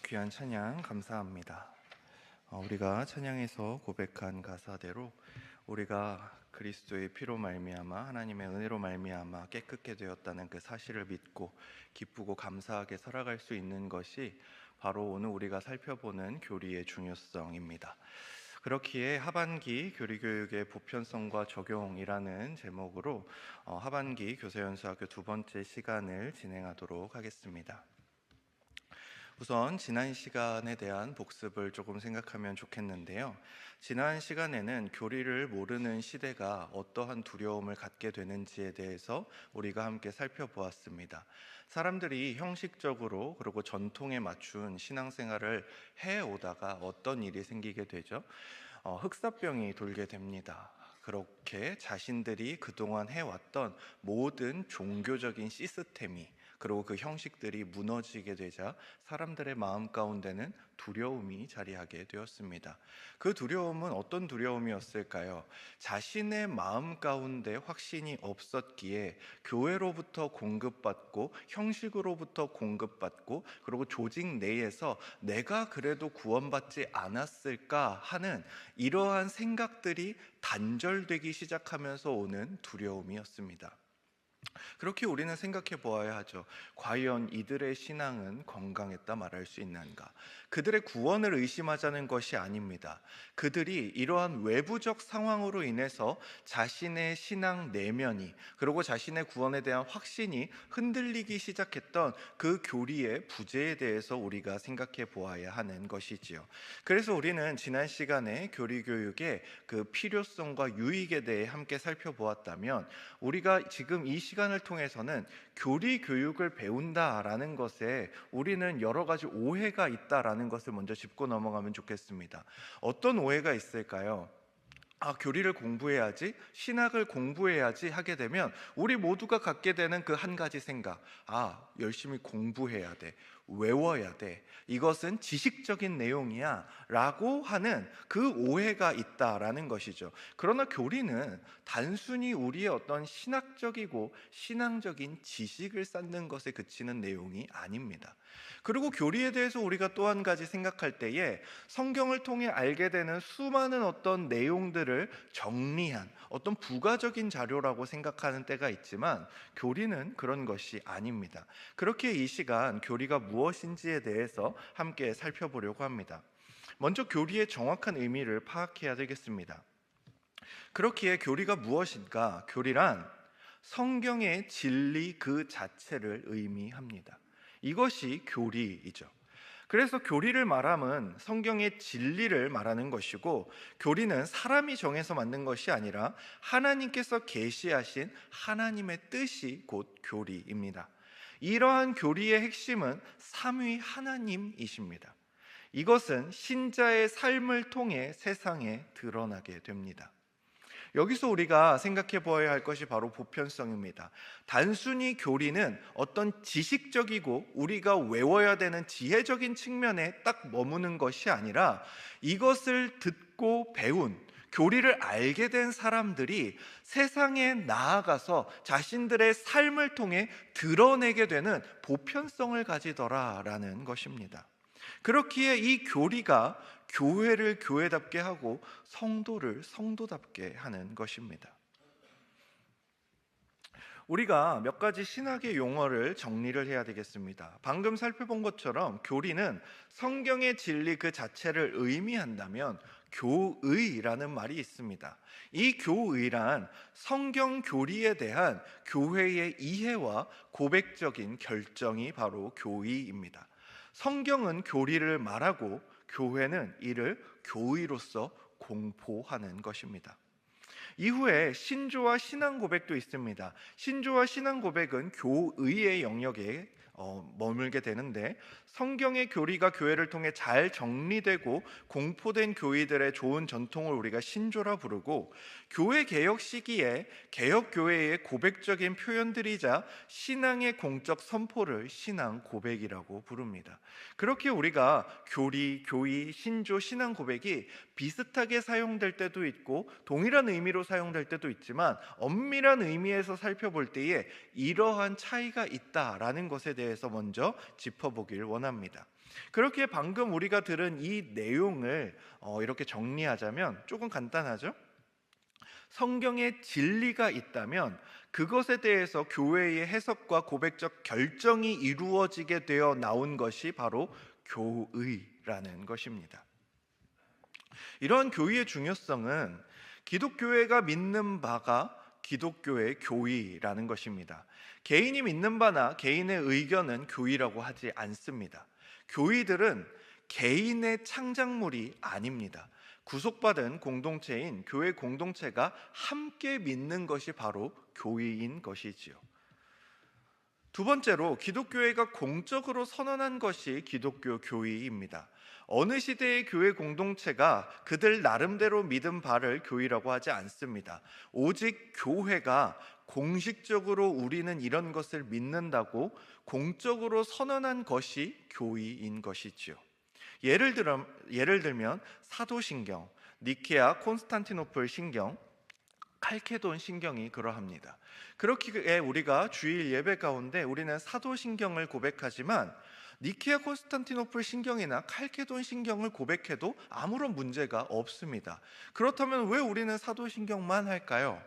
귀한 찬양 감사합니다. 우리가 찬양에서 고백한 가사대로 우리가 그리스도의 피로 말미암아 하나님의 은혜로 말미암아 깨끗게 되었다는 그 사실을 믿고 기쁘고 감사하게 살아갈 수 있는 것이 바로 오늘 우리가 살펴보는 교리의 중요성입니다. 그렇기에 하반기 교리교육의 보편성과 적용이라는 제목으로 하반기 교세연수학교 두 번째 시간을 진행하도록 하겠습니다. 우선 지난 시간에 대한 복습을 조금 생각하면 좋겠는데요. 지난 시간에는 교리를 모르는 시대가 어떠한 두려움을 갖게 되는지에 대해서 우리가 함께 살펴보았습니다. 사람들이 형식적으로 그리고 전통에 맞춘 신앙생활을 해오다가 어떤 일이 생기게 되죠? 흑사병이 돌게 됩니다. 그렇게 자신들이 그동안 해왔던 모든 종교적인 시스템이 그리고 그 형식들이 무너지게 되자 사람들의 마음 가운데는 두려움이 자리하게 되었습니다. 그 두려움은 어떤 두려움이었을까요? 자신의 마음 가운데 확신이 없었기에 교회로부터 공급받고 형식으로부터 공급받고 그리고 조직 내에서 내가 그래도 구원받지 않았을까 하는 이러한 생각들이 단절되기 시작하면서 오는 두려움이었습니다. 그렇게 우리는 생각해 보아야 하죠. 과연 이들의 신앙은 건강했다 말할 수 있는가? 그들의 구원을 의심하자는 것이 아닙니다. 그들이 이러한 외부적 상황으로 인해서 자신의 신앙 내면이 그리고 자신의 구원에 대한 확신이 흔들리기 시작했던 그 교리의 부재에 대해서 우리가 생각해 보아야 하는 것이지요. 그래서 우리는 지난 시간에 교리 교육의 그 필요성과 유익에 대해 함께 살펴보았다면 우리가 지금 이 시간을 통해서는 교리 교육을 배운다라는 것에 우리는 여러 가지 오해가 있다라는 것을 먼저 짚고 넘어가면 좋겠습니다. 어떤 오해가 있을까요? 교리를 공부해야지, 신학을 공부해야지 하게 되면 우리 모두가 갖게 되는 그 한 가지 생각, 열심히 공부해야 돼, 외워야 돼, 이것은 지식적인 내용이야 라고 하는 그 오해가 있다라는 것이죠. 그러나 교리는 단순히 우리의 어떤 신학적이고 신앙적인 지식을 쌓는 것에 그치는 내용이 아닙니다. 그리고 교리에 대해서 우리가 또 한 가지 생각할 때에 성경을 통해 알게 되는 수많은 어떤 내용들을 정리한 어떤 부가적인 자료라고 생각하는 때가 있지만 교리는 그런 것이 아닙니다. 그렇게 이 시간 교리가 무엇인지에 대해서 함께 살펴보려고 합니다. 먼저 교리의 정확한 의미를 파악해야 되겠습니다. 그렇기에 교리가 무엇인가? 교리란 성경의 진리 그 자체를 의미합니다. 이것이 교리이죠. 그래서 교리를 말함은 성경의 진리를 말하는 것이고, 교리는 사람이 정해서 만든 것이 아니라 하나님께서 계시하신 하나님의 뜻이 곧 교리입니다. 이러한 교리의 핵심은 삼위 하나님이십니다. 이것은 신자의 삶을 통해 세상에 드러나게 됩니다. 여기서 우리가 생각해 보아야 할 것이 바로 보편성입니다. 단순히 교리는 어떤 지식적이고 우리가 외워야 되는 지혜적인 측면에 딱 머무는 것이 아니라 이것을 듣고 배운 교리를 알게 된 사람들이 세상에 나아가서 자신들의 삶을 통해 드러내게 되는 보편성을 가지더라라는 것입니다. 그렇기에 이 교리가 교회를 교회답게 하고 성도를 성도답게 하는 것입니다. 우리가 몇 가지 신학의 용어를 정리를 해야 되겠습니다. 방금 살펴본 것처럼 교리는 성경의 진리 그 자체를 의미한다면 교의라는 말이 있습니다. 이 교의란 성경 교리에 대한 교회의 이해와 고백적인 결정이 바로 교의입니다. 성경은 교리를 말하고 교회는 이를 교의로서 공포하는 것입니다. 이후에 신조와 신앙 고백도 있습니다. 신조와 신앙 고백은 교의의 영역에 머물게 되는데, 성경의 교리가 교회를 통해 잘 정리되고 공포된 교회들의 좋은 전통을 우리가 신조라 부르고, 교회 개혁 시기에 개혁 교회의 고백적인 표현들이자 신앙의 공적 선포를 신앙 고백이라고 부릅니다. 그렇게 우리가 교리, 교의, 신조, 신앙 고백이 비슷하게 사용될 때도 있고 동일한 의미로 사용될 때도 있지만 엄밀한 의미에서 살펴볼 때에 이러한 차이가 있다라는 것에 대해 대해서 먼저 짚어보길 원합니다. 그렇게 방금 우리가 들은 이 내용을 이렇게 정리하자면 조금 간단하죠? 성경에 진리가 있다면 그것에 대해서 교회의 해석과 고백적 결정이 이루어지게 되어 나온 것이 바로 교의라는 것입니다. 이러한 교의의 중요성은 기독교회가 믿는 바가 기독교의 교의라는 것입니다. 개인이 믿는 바나 개인의 의견은 교의라고 하지 않습니다. 교의들은 개인의 창작물이 아닙니다. 구속받은 공동체인 교회 공동체가 함께 믿는 것이 바로 교의인 것이지요. 두 번째로 기독교회가 공적으로 선언한 것이 기독교 교의입니다. 어느 시대의 교회 공동체가 그들 나름대로 믿은 바를 교의라고 하지 않습니다. 오직 교회가 공식적으로 우리는 이런 것을 믿는다고 공적으로 선언한 것이 교의인 것이지요. 예를 들면 사도신경, 니케아 콘스탄티노플 신경, 칼케돈 신경이 그러합니다. 그렇기에 우리가 주일 예배 가운데 우리는 사도신경을 고백하지만 니케아 콘스탄티노플 신경이나 칼케돈 신경을 고백해도 아무런 문제가 없습니다. 그렇다면 왜 우리는 사도신경만 할까요?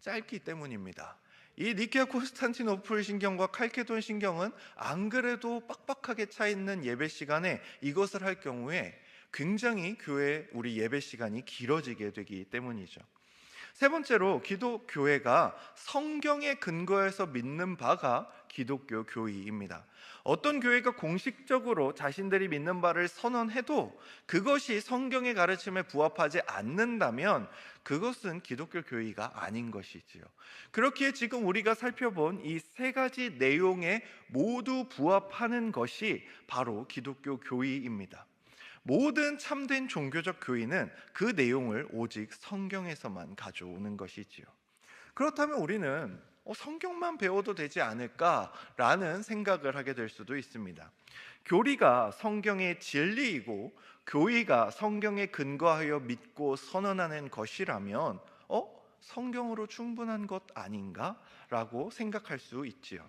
짧기 때문입니다. 이 니케아 콘스탄티노플 신경과 칼케돈 신경은 안 그래도 빡빡하게 차 있는 예배 시간에 이것을 할 경우에 굉장히 우리 예배 시간이 길어지게 되기 때문이죠. 세 번째로 기독교회가 성경에 근거해서 믿는 바가 기독교 교의입니다. 어떤 교회가 공식적으로 자신들이 믿는 바를 선언해도 그것이 성경의 가르침에 부합하지 않는다면 그것은 기독교 교의가 아닌 것이지요. 그렇기에 지금 우리가 살펴본 이 세 가지 내용에 모두 부합하는 것이 바로 기독교 교의입니다. 모든 참된 종교적 교의는 그 내용을 오직 성경에서만 가져오는 것이지요. 그렇다면 우리는 성경만 배워도 되지 않을까라는 생각을 하게 될 수도 있습니다. 교리가 성경의 진리이고 교의가 성경에 근거하여 믿고 선언하는 것이라면 성경으로 충분한 것 아닌가라고 생각할 수 있지요.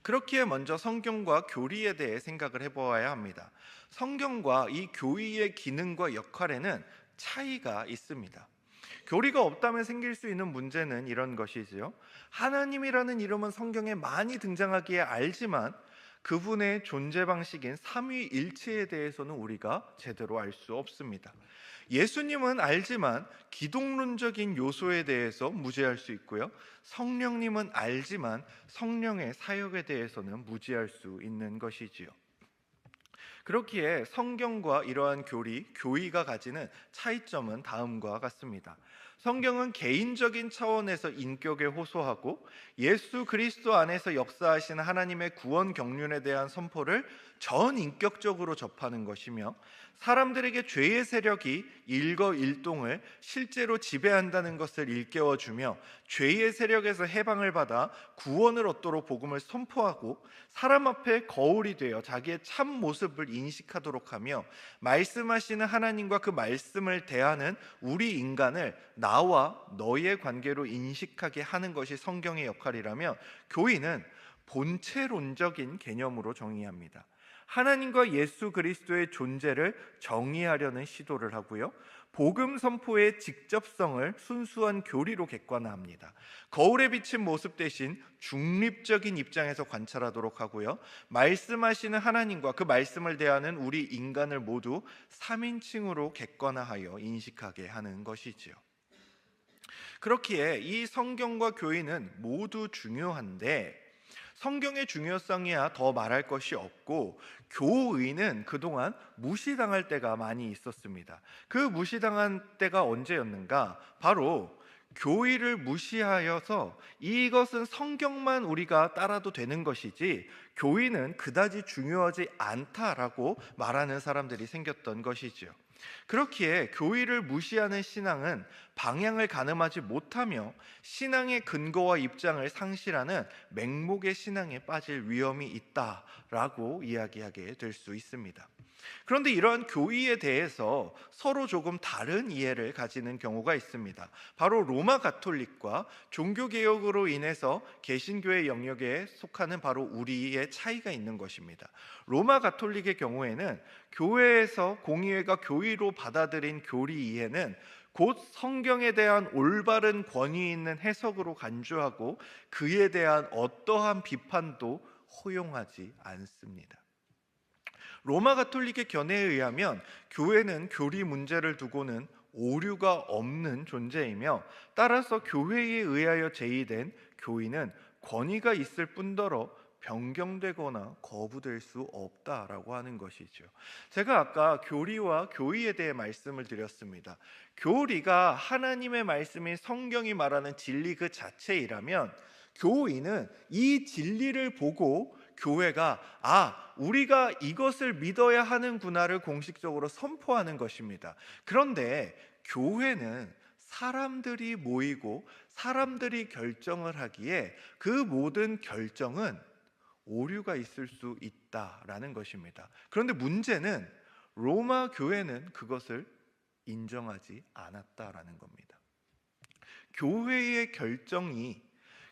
그렇기에 먼저 성경과 교리에 대해 생각을 해보아야 합니다. 성경과 이 교의의 기능과 역할에는 차이가 있습니다. 교리가 없다면 생길 수 있는 문제는 이런 것이지요. 하나님이라는 이름은 성경에 많이 등장하기에 알지만 그분의 존재 방식인 삼위일체에 대해서는 우리가 제대로 알 수 없습니다. 예수님은 알지만 기독론적인 요소에 대해서 무지할 수 있고요. 성령님은 알지만 성령의 사역에 대해서는 무지할 수 있는 것이지요. 그렇기에 성경과 이러한 교의가 가지는 차이점은 다음과 같습니다. 성경은 개인적인 차원에서 인격에 호소하고 예수 그리스도 안에서 역사하시는 하나님의 구원 경륜에 대한 선포를 전인격적으로 접하는 것이며 사람들에게 죄의 세력이 일거일동을 실제로 지배한다는 것을 일깨워주며 죄의 세력에서 해방을 받아 구원을 얻도록 복음을 선포하고 사람 앞에 거울이 되어 자기의 참 모습을 인식하도록 하며 말씀하시는 하나님과 그 말씀을 대하는 우리 인간을 나와 너의 관계로 인식하게 하는 것이 성경의 역할이라며 교의는 본체론적인 개념으로 정의합니다. 하나님과 예수 그리스도의 존재를 정의하려는 시도를 하고요. 복음 선포의 직접성을 순수한 교리로 객관화합니다. 거울에 비친 모습 대신 중립적인 입장에서 관찰하도록 하고요. 말씀하시는 하나님과 그 말씀을 대하는 우리 인간을 모두 3인칭으로 객관화하여 인식하게 하는 것이지요. 그렇기에 이 성경과 교의는 모두 중요한데 성경의 중요성이야 더 말할 것이 없고 교의는 그동안 무시당할 때가 많이 있었습니다. 그 무시당한 때가 언제였는가? 바로 교의를 무시하여서 이것은 성경만 우리가 따라도 되는 것이지 교의는 그다지 중요하지 않다라고 말하는 사람들이 생겼던 것이지요. 그렇기에 교의를 무시하는 신앙은 방향을 가늠하지 못하며 신앙의 근거와 입장을 상실하는 맹목의 신앙에 빠질 위험이 있다라고 이야기하게 될 수 있습니다. 그런데 이러한 교의에 대해서 서로 조금 다른 이해를 가지는 경우가 있습니다. 바로 로마 가톨릭과 종교개혁으로 인해서 개신교의 영역에 속하는 바로 우리의 차이가 있는 것입니다. 로마 가톨릭의 경우에는 교회에서 공의회가 교의로 받아들인 교리 이해는 곧 성경에 대한 올바른 권위 있는 해석으로 간주하고 그에 대한 어떠한 비판도 허용하지 않습니다. 로마 가톨릭의 견해에 의하면 교회는 교리 문제를 두고는 오류가 없는 존재이며, 따라서 교회에 의하여 제의된 교의는 권위가 있을 뿐더러 변경되거나 거부될 수 없다라고 하는 것이죠. 제가 아까 교리와 교의에 대해 말씀을 드렸습니다. 교리가 하나님의 말씀인 성경이 말하는 진리 그 자체이라면, 교의는 이 진리를 보고 교회가 우리가 이것을 믿어야 하는구나를 공식적으로 선포하는 것입니다. 그런데 교회는 사람들이 모이고 사람들이 결정을 하기에 그 모든 결정은 오류가 있을 수 있다라는 것입니다. 그런데 문제는 로마 교회는 그것을 인정하지 않았다라는 겁니다. 교회의 결정이,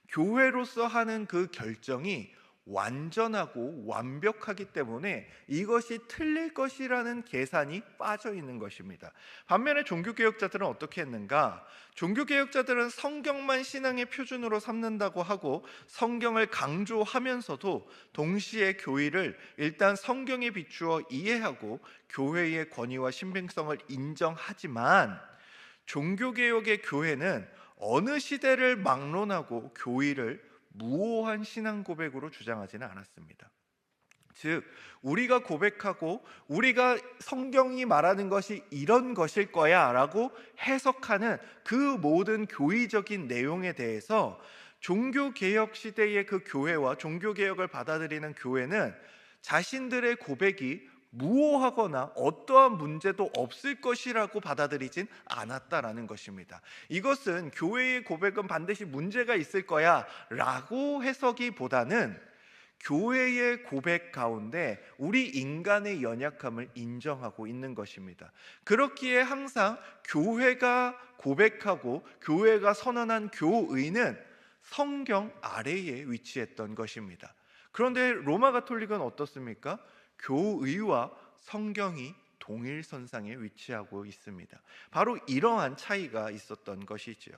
교회로서 하는 그 결정이 완전하고 완벽하기 때문에 이것이 틀릴 것이라는 계산이 빠져 있는 것입니다. 반면에 종교개혁자들은 어떻게 했는가? 종교개혁자들은 성경만 신앙의 표준으로 삼는다고 하고 성경을 강조하면서도 동시에 교의를 일단 성경에 비추어 이해하고 교회의 권위와 신빙성을 인정하지만, 종교개혁의 교회는 어느 시대를 막론하고 교의를 무오한 신앙 고백으로 주장하지는 않았습니다. 즉, 우리가 고백하고 우리가 성경이 말하는 것이 이런 것일 거야 라고 해석하는 그 모든 교의적인 내용에 대해서 종교개혁 시대의 그 교회와 종교개혁을 받아들이는 교회는 자신들의 고백이 무오하거나 어떠한 문제도 없을 것이라고 받아들이진 않았다라는 것입니다. 이것은 교회의 고백은 반드시 문제가 있을 거야 라고 해석이보다는 교회의 고백 가운데 우리 인간의 연약함을 인정하고 있는 것입니다. 그렇기에 항상 교회가 고백하고 교회가 선언한 교의는 성경 아래에 위치했던 것입니다. 그런데 로마 가톨릭은 어떻습니까? 교의와 성경이 동일선상에 위치하고 있습니다. 바로 이러한 차이가 있었던 것이지요.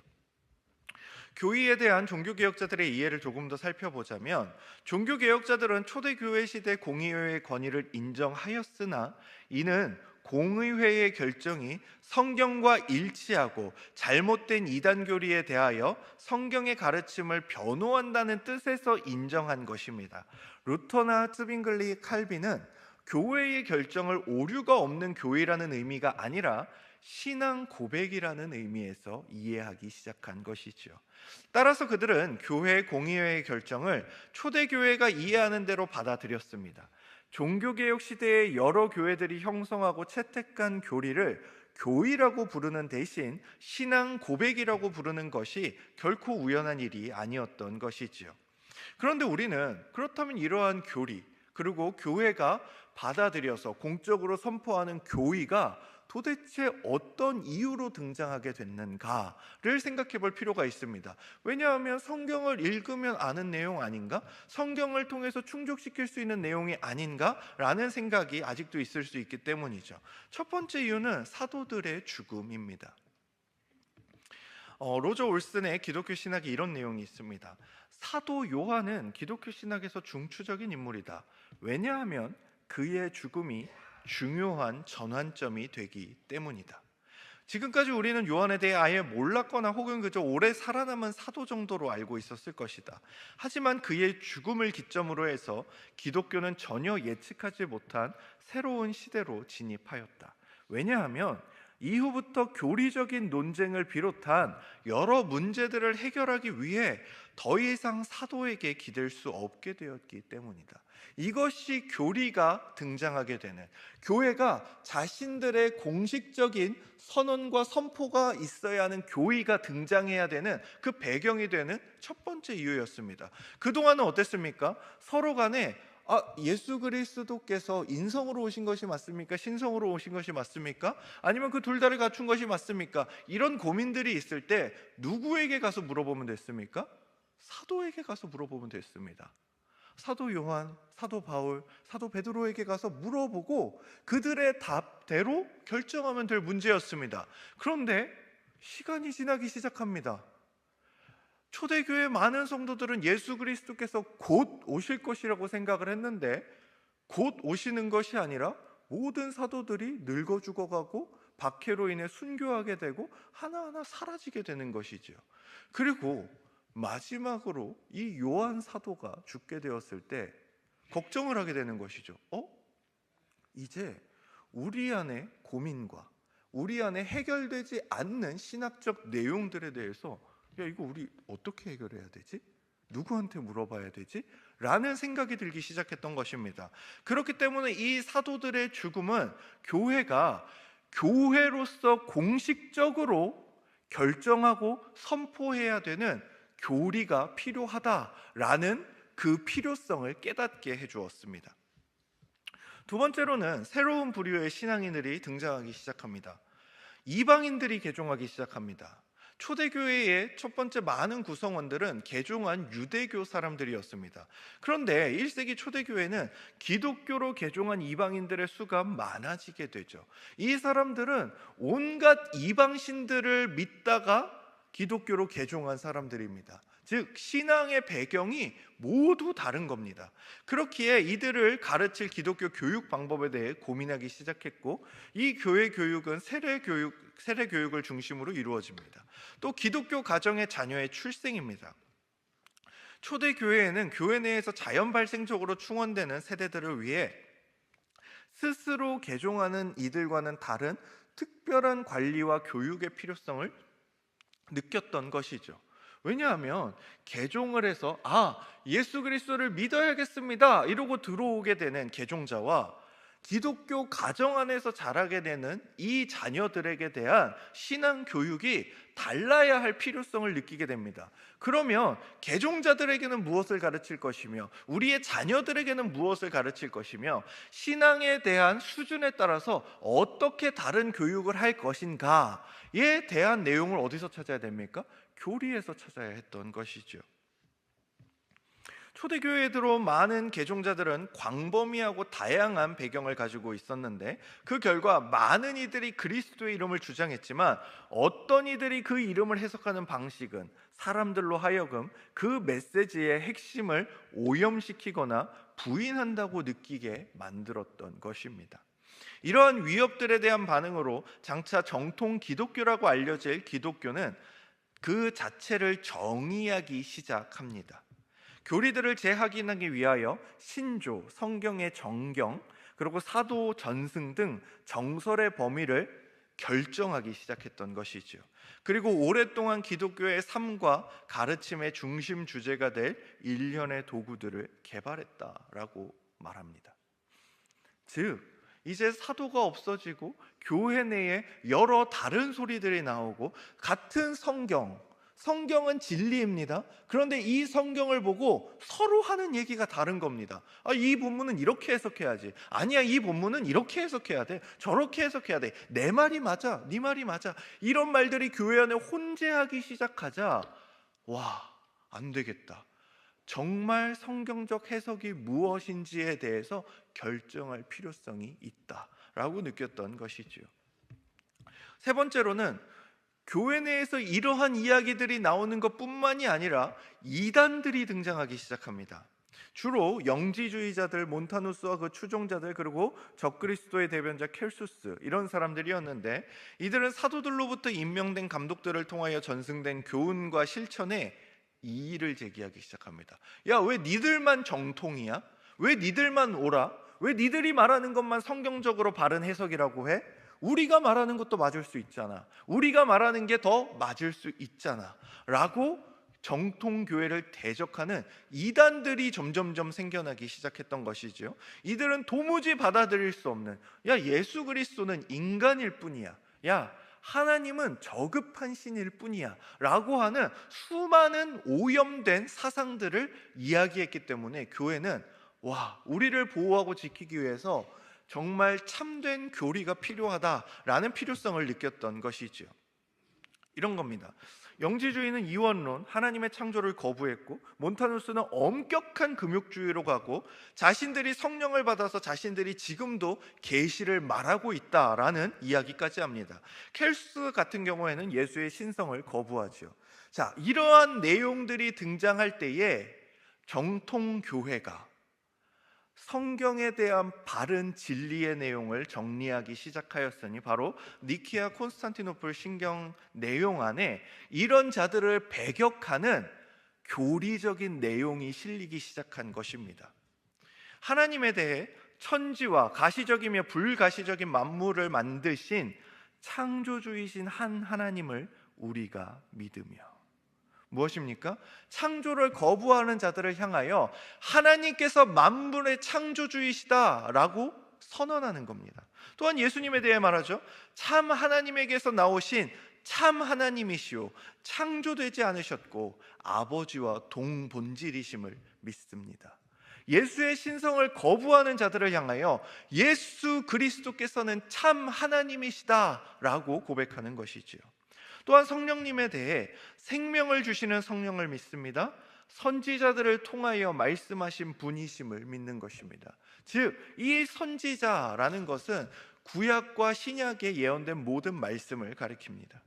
교의에 대한 종교개혁자들의 이해를 조금 더 살펴보자면, 종교개혁자들은 초대교회 시대 공의회의 권위를 인정하였으나 이는 공의회의 결정이 성경과 일치하고 잘못된 이단 교리에 대하여 성경의 가르침을 변호한다는 뜻에서 인정한 것입니다. 루터나 츠빙글리, 칼빈은 교회의 결정을 오류가 없는 교회라는 의미가 아니라 신앙 고백이라는 의미에서 이해하기 시작한 것이죠. 따라서 그들은 교회 공의회의 결정을 초대교회가 이해하는 대로 받아들였습니다. 종교개혁 시대의 여러 교회들이 형성하고 채택한 교리를 교의라고 부르는 대신 신앙 고백이라고 부르는 것이 결코 우연한 일이 아니었던 것이지요. 그런데 우리는 그렇다면 이러한 교리, 그리고 교회가 받아들여서 공적으로 선포하는 교의가 도대체 어떤 이유로 등장하게 됐는가를 생각해 볼 필요가 있습니다. 왜냐하면 성경을 읽으면 아는 내용 아닌가? 성경을 통해서 충족시킬 수 있는 내용이 아닌가? 라는 생각이 아직도 있을 수 있기 때문이죠. 첫 번째 이유는 사도들의 죽음입니다. 로저 올슨의 기독교 신학에 이런 내용이 있습니다. 사도 요한은 기독교 신학에서 중추적인 인물이다. 왜냐하면 그의 죽음이 중요한 전환점이 되기 때문이다. 지금까지 우리는 요한에 대해 아예 몰랐거나 혹은 그저 오래 살아남은 사도 정도로 알고 있었을 것이다. 하지만 그의 죽음을 기점으로 해서 기독교는 전혀 예측하지 못한 새로운 시대로 진입하였다. 왜냐하면 이후부터 교리적인 논쟁을 비롯한 여러 문제들을 해결하기 위해 더 이상 사도에게 기댈 수 없게 되었기 때문이다. 이것이 교리가 등장하게 되는, 교회가 자신들의 공식적인 선언과 선포가 있어야 하는 교의가 등장해야 되는 그 배경이 되는 첫 번째 이유였습니다. 그동안은 어땠습니까? 서로 간에 예수 그리스도께서 인성으로 오신 것이 맞습니까? 신성으로 오신 것이 맞습니까? 아니면 그 둘 다를 갖춘 것이 맞습니까? 이런 고민들이 있을 때 누구에게 가서 물어보면 됐습니까? 사도에게 가서 물어보면 됐습니다. 사도 요한, 사도 바울, 사도 베드로에게 가서 물어보고 그들의 답대로 결정하면 될 문제였습니다. 그런데 시간이 지나기 시작합니다. 초대교회 많은 성도들은 예수 그리스도께서 곧 오실 것이라고 생각을 했는데 곧 오시는 것이 아니라 모든 사도들이 늙어 죽어가고 박해로 인해 순교하게 되고 하나하나 사라지게 되는 것이지요. 그리고 마지막으로 이 요한 사도가 죽게 되었을 때 걱정을 하게 되는 것이죠. 이제 우리 안에 고민과 우리 안에 해결되지 않는 신학적 내용들에 대해서 이거 우리 어떻게 해결해야 되지? 누구한테 물어봐야 되지? 라는 생각이 들기 시작했던 것입니다. 그렇기 때문에 이 사도들의 죽음은 교회가 교회로서 공식적으로 결정하고 선포해야 되는 교리가 필요하다라는 그 필요성을 깨닫게 해주었습니다. 두 번째로는 새로운 부류의 신앙인들이 등장하기 시작합니다. 이방인들이 개종하기 시작합니다. 초대교회의 첫 번째 많은 구성원들은 개종한 유대교 사람들이었습니다. 그런데 1세기 초대교회는 기독교로 개종한 이방인들의 수가 많아지게 되죠. 이 사람들은 온갖 이방신들을 믿다가 기독교로 개종한 사람들입니다. 즉 신앙의 배경이 모두 다른 겁니다. 그렇기에 이들을 가르칠 기독교 교육 방법에 대해 고민하기 시작했고 이 교회 교육은 세례 교육을 중심으로 이루어집니다. 또 기독교 가정의 자녀의 출생입니다. 초대교회에는 교회 내에서 자연 발생적으로 충원되는 세대들을 위해 스스로 개종하는 이들과는 다른 특별한 관리와 교육의 필요성을 느꼈던 것이죠. 왜냐하면 개종을 해서 예수 그리스도를 믿어야겠습니다 이러고 들어오게 되는 개종자와 기독교 가정 안에서 자라게 되는 이 자녀들에게 대한 신앙 교육이 달라야 할 필요성을 느끼게 됩니다. 그러면 개종자들에게는 무엇을 가르칠 것이며 우리의 자녀들에게는 무엇을 가르칠 것이며 신앙에 대한 수준에 따라서 어떻게 다른 교육을 할 것인가에 대한 내용을 어디서 찾아야 됩니까? 교리에서 찾아야 했던 것이죠. 초대교회에 들어온 많은 개종자들은 광범위하고 다양한 배경을 가지고 있었는데 그 결과 많은 이들이 그리스도의 이름을 주장했지만 어떤 이들이 그 이름을 해석하는 방식은 사람들로 하여금 그 메시지의 핵심을 오염시키거나 부인한다고 느끼게 만들었던 것입니다. 이러한 위협들에 대한 반응으로 장차 정통 기독교라고 알려질 기독교는 그 자체를 정의하기 시작합니다. 교리들을 재확인하기 위하여 신조, 성경의 정경, 그리고 사도 전승 등 정설의 범위를 결정하기 시작했던 것이죠. 그리고 오랫동안 기독교의 삶과 가르침의 중심 주제가 될 일련의 도구들을 개발했다라고 말합니다. 즉 이제 사도가 없어지고 교회 내에 여러 다른 소리들이 나오고 같은 성경은 진리입니다. 그런데 이 성경을 보고 서로 하는 얘기가 다른 겁니다. 이 본문은 이렇게 해석해야지. 아니야, 이 본문은 이렇게 해석해야 돼. 저렇게 해석해야 돼. 내 말이 맞아. 네 말이 맞아. 이런 말들이 교회 안에 혼재하기 시작하자 안 되겠다. 정말 성경적 해석이 무엇인지에 대해서 결정할 필요성이 있다라고 느꼈던 것이지요. 세 번째로는 교회 내에서 이러한 이야기들이 나오는 것뿐만이 아니라 이단들이 등장하기 시작합니다. 주로 영지주의자들, 몬타누스와 그 추종자들, 그리고 적그리스도의 대변자 켈수스, 이런 사람들이었는데 이들은 사도들로부터 임명된 감독들을 통하여 전승된 교훈과 실천에 이의를 제기하기 시작합니다. 왜 니들만 정통이야? 왜 니들만 옳아? 왜 니들이 말하는 것만 성경적으로 바른 해석이라고 해? 우리가 말하는 것도 맞을 수 있잖아. 우리가 말하는 게 더 맞을 수 있잖아 라고 정통교회를 대적하는 이단들이 점점점 생겨나기 시작했던 것이죠. 이들은 도무지 받아들일 수 없는 예수 그리스도는 인간일 뿐이야. 하나님은 저급한 신일 뿐이야 라고 하는 수많은 오염된 사상들을 이야기했기 때문에 교회는 와, 우리를 보호하고 지키기 위해서 정말 참된 교리가 필요하다라는 필요성을 느꼈던 것이지요. 이런 겁니다. 영지주의는 이원론, 하나님의 창조를 거부했고, 몬타누스는 엄격한 금욕주의로 가고, 자신들이 성령을 받아서 자신들이 지금도 계시를 말하고 있다라는 이야기까지 합니다. 켈스 같은 경우에는 예수의 신성을 거부하죠. 자, 이러한 내용들이 등장할 때에 정통교회가 성경에 대한 바른 진리의 내용을 정리하기 시작하였으니, 바로 니케아 콘스탄티노플 신경 내용 안에 이런 자들을 배격하는 교리적인 내용이 실리기 시작한 것입니다. 하나님에 대해 천지와 가시적이며 불가시적인 만물을 만드신 창조주이신 한 하나님을 우리가 믿으며, 무엇입니까? 창조를 거부하는 자들을 향하여 하나님께서 만물의 창조주이시다라고 선언하는 겁니다. 또한 예수님에 대해 말하죠. 참 하나님에게서 나오신 참 하나님이시오, 창조되지 않으셨고 아버지와 동본질이심을 믿습니다. 예수의 신성을 거부하는 자들을 향하여 예수 그리스도께서는 참 하나님이시다라고 고백하는 것이지요. 또한 성령님에 대해 생명을 주시는 성령을 믿습니다. 선지자들을 통하여 말씀하신 분이심을 믿는 것입니다. 즉, 이 선지자라는 것은 구약과 신약에 예언된 모든 말씀을 가리킵니다.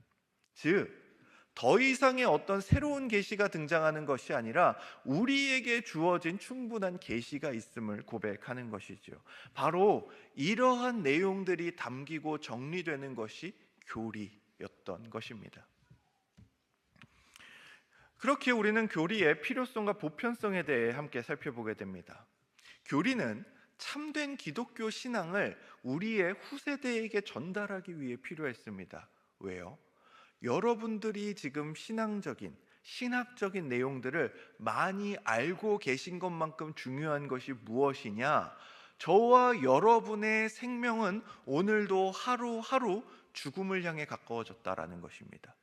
즉, 더 이상의 어떤 새로운 계시가 등장하는 것이 아니라 우리에게 주어진 충분한 계시가 있음을 고백하는 것이죠. 바로 이러한 내용들이 담기고 정리되는 것이 교리였던 것입니다. 그렇게 우리는 교리의 필요성과 보편성에 대해 함께 살펴보게 됩니다. 교리는 참된 기독교 신앙을 우리의 후세대에게 전달하기 위해 필요했습니다. 왜요? 여러분들이 지금 신학적인 내용들을 많이 알고 계신 것만큼 중요한 것이 무엇이냐? 저와 여러분의 생명은 오늘도 하루하루 죽음을 향해 가까워졌다라는 것입니다.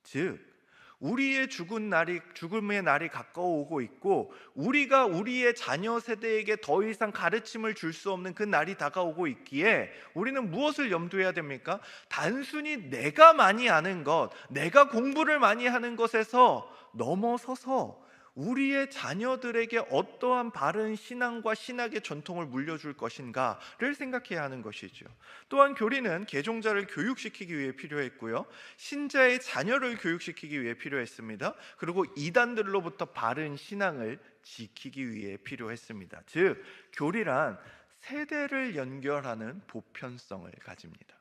즉, 우리의 죽음의 날이 가까워오고 있고, 우리가 우리의 자녀 세대에게 더 이상 가르침을 줄 수 없는 그 날이 다가오고 있기에 우리는 무엇을 염두해야 됩니까? 단순히 내가 많이 아는 것, 내가 공부를 많이 하는 것에서 넘어서서 우리의 자녀들에게 어떠한 바른 신앙과 신학의 전통을 물려줄 것인가를 생각해야 하는 것이죠. 또한 교리는 개종자를 교육시키기 위해 필요했고요, 신자의 자녀를 교육시키기 위해 필요했습니다. 그리고 이단들로부터 바른 신앙을 지키기 위해 필요했습니다. 즉, 교리란 세대를 연결하는 보편성을 가집니다.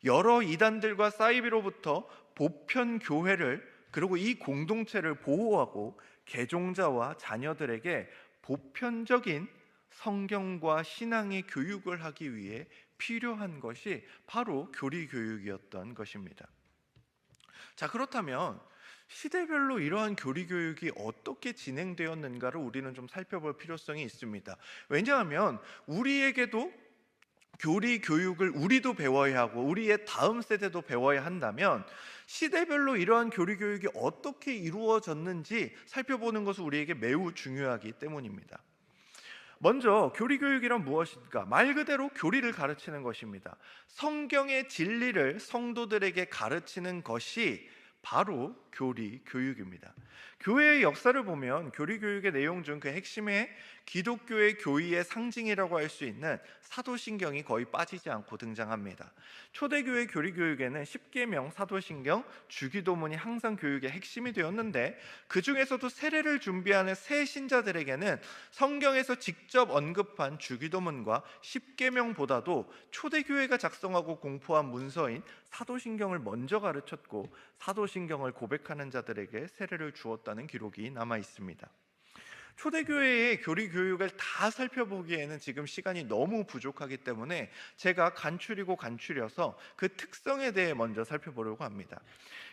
여러 이단들과 사이비로부터 보편 교회를, 그리고 이 공동체를 보호하고 개종자와 자녀들에게 보편적인 성경과 신앙의 교육을 하기 위해 필요한 것이 바로 교리 교육이었던 것입니다. 자, 그렇다면 시대별로 이러한 교리 교육이 어떻게 진행되었는가를 우리는 좀 살펴볼 필요성이 있습니다. 왜냐하면 우리에게도 교리 교육을 우리도 배워야 하고 우리의 다음 세대도 배워야 한다면 시대별로 이러한 교리 교육이 어떻게 이루어졌는지 살펴보는 것은 우리에게 매우 중요하기 때문입니다. 먼저 교리 교육이란 무엇인가? 말 그대로 교리를 가르치는 것입니다. 성경의 진리를 성도들에게 가르치는 것이 바로 교리 교육입니다. 교회의 역사를 보면 교리 교육의 내용 중 그 핵심에 기독교의 교의의 상징이라고 할 수 있는 사도신경이 거의 빠지지 않고 등장합니다. 초대교회 교리 교육에는 십계명, 사도신경, 주기도문이 항상 교육의 핵심이 되었는데, 그 중에서도 세례를 준비하는 새 신자들에게는 성경에서 직접 언급한 주기도문과 십계명보다도 초대교회가 작성하고 공포한 문서인 사도신경을 먼저 가르쳤고, 사도신경을 고백하는 자들에게 세례를 주었다는 기록이 남아 있습니다. 초대교회의 교리 교육을 다 살펴보기에는 지금 시간이 너무 부족하기 때문에 제가 간추려서 그 특성에 대해 먼저 살펴보려고 합니다.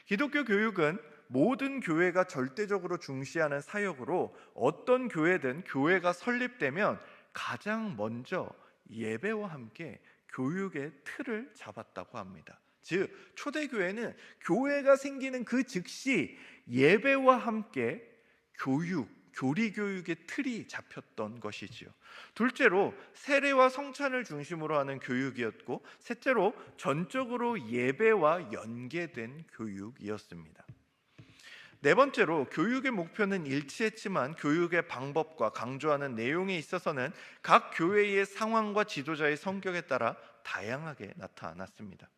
기독교 교육은 모든 교회가 절대적으로 중시하는 사역으로, 어떤 교회든 교회가 설립되면 가장 먼저 예배와 함께 교육의 틀을 잡았다고 합니다. 즉, 초대교회는 교회가 생기는 그 즉시 예배와 함께 교육, 교리 교육의 틀이 잡혔던 것이지요. 둘째로 세례와 성찬을 중심으로 하는 교육이었고, 셋째로 전적으로 예배와 연계된 교육이었습니다. 네 번째로 교육의 목표는 일치했지만 교육의 방법과 강조하는 내용에 있어서는 각 교회의 상황과 지도자의 성격에 따라 다양하게 나타났습니다.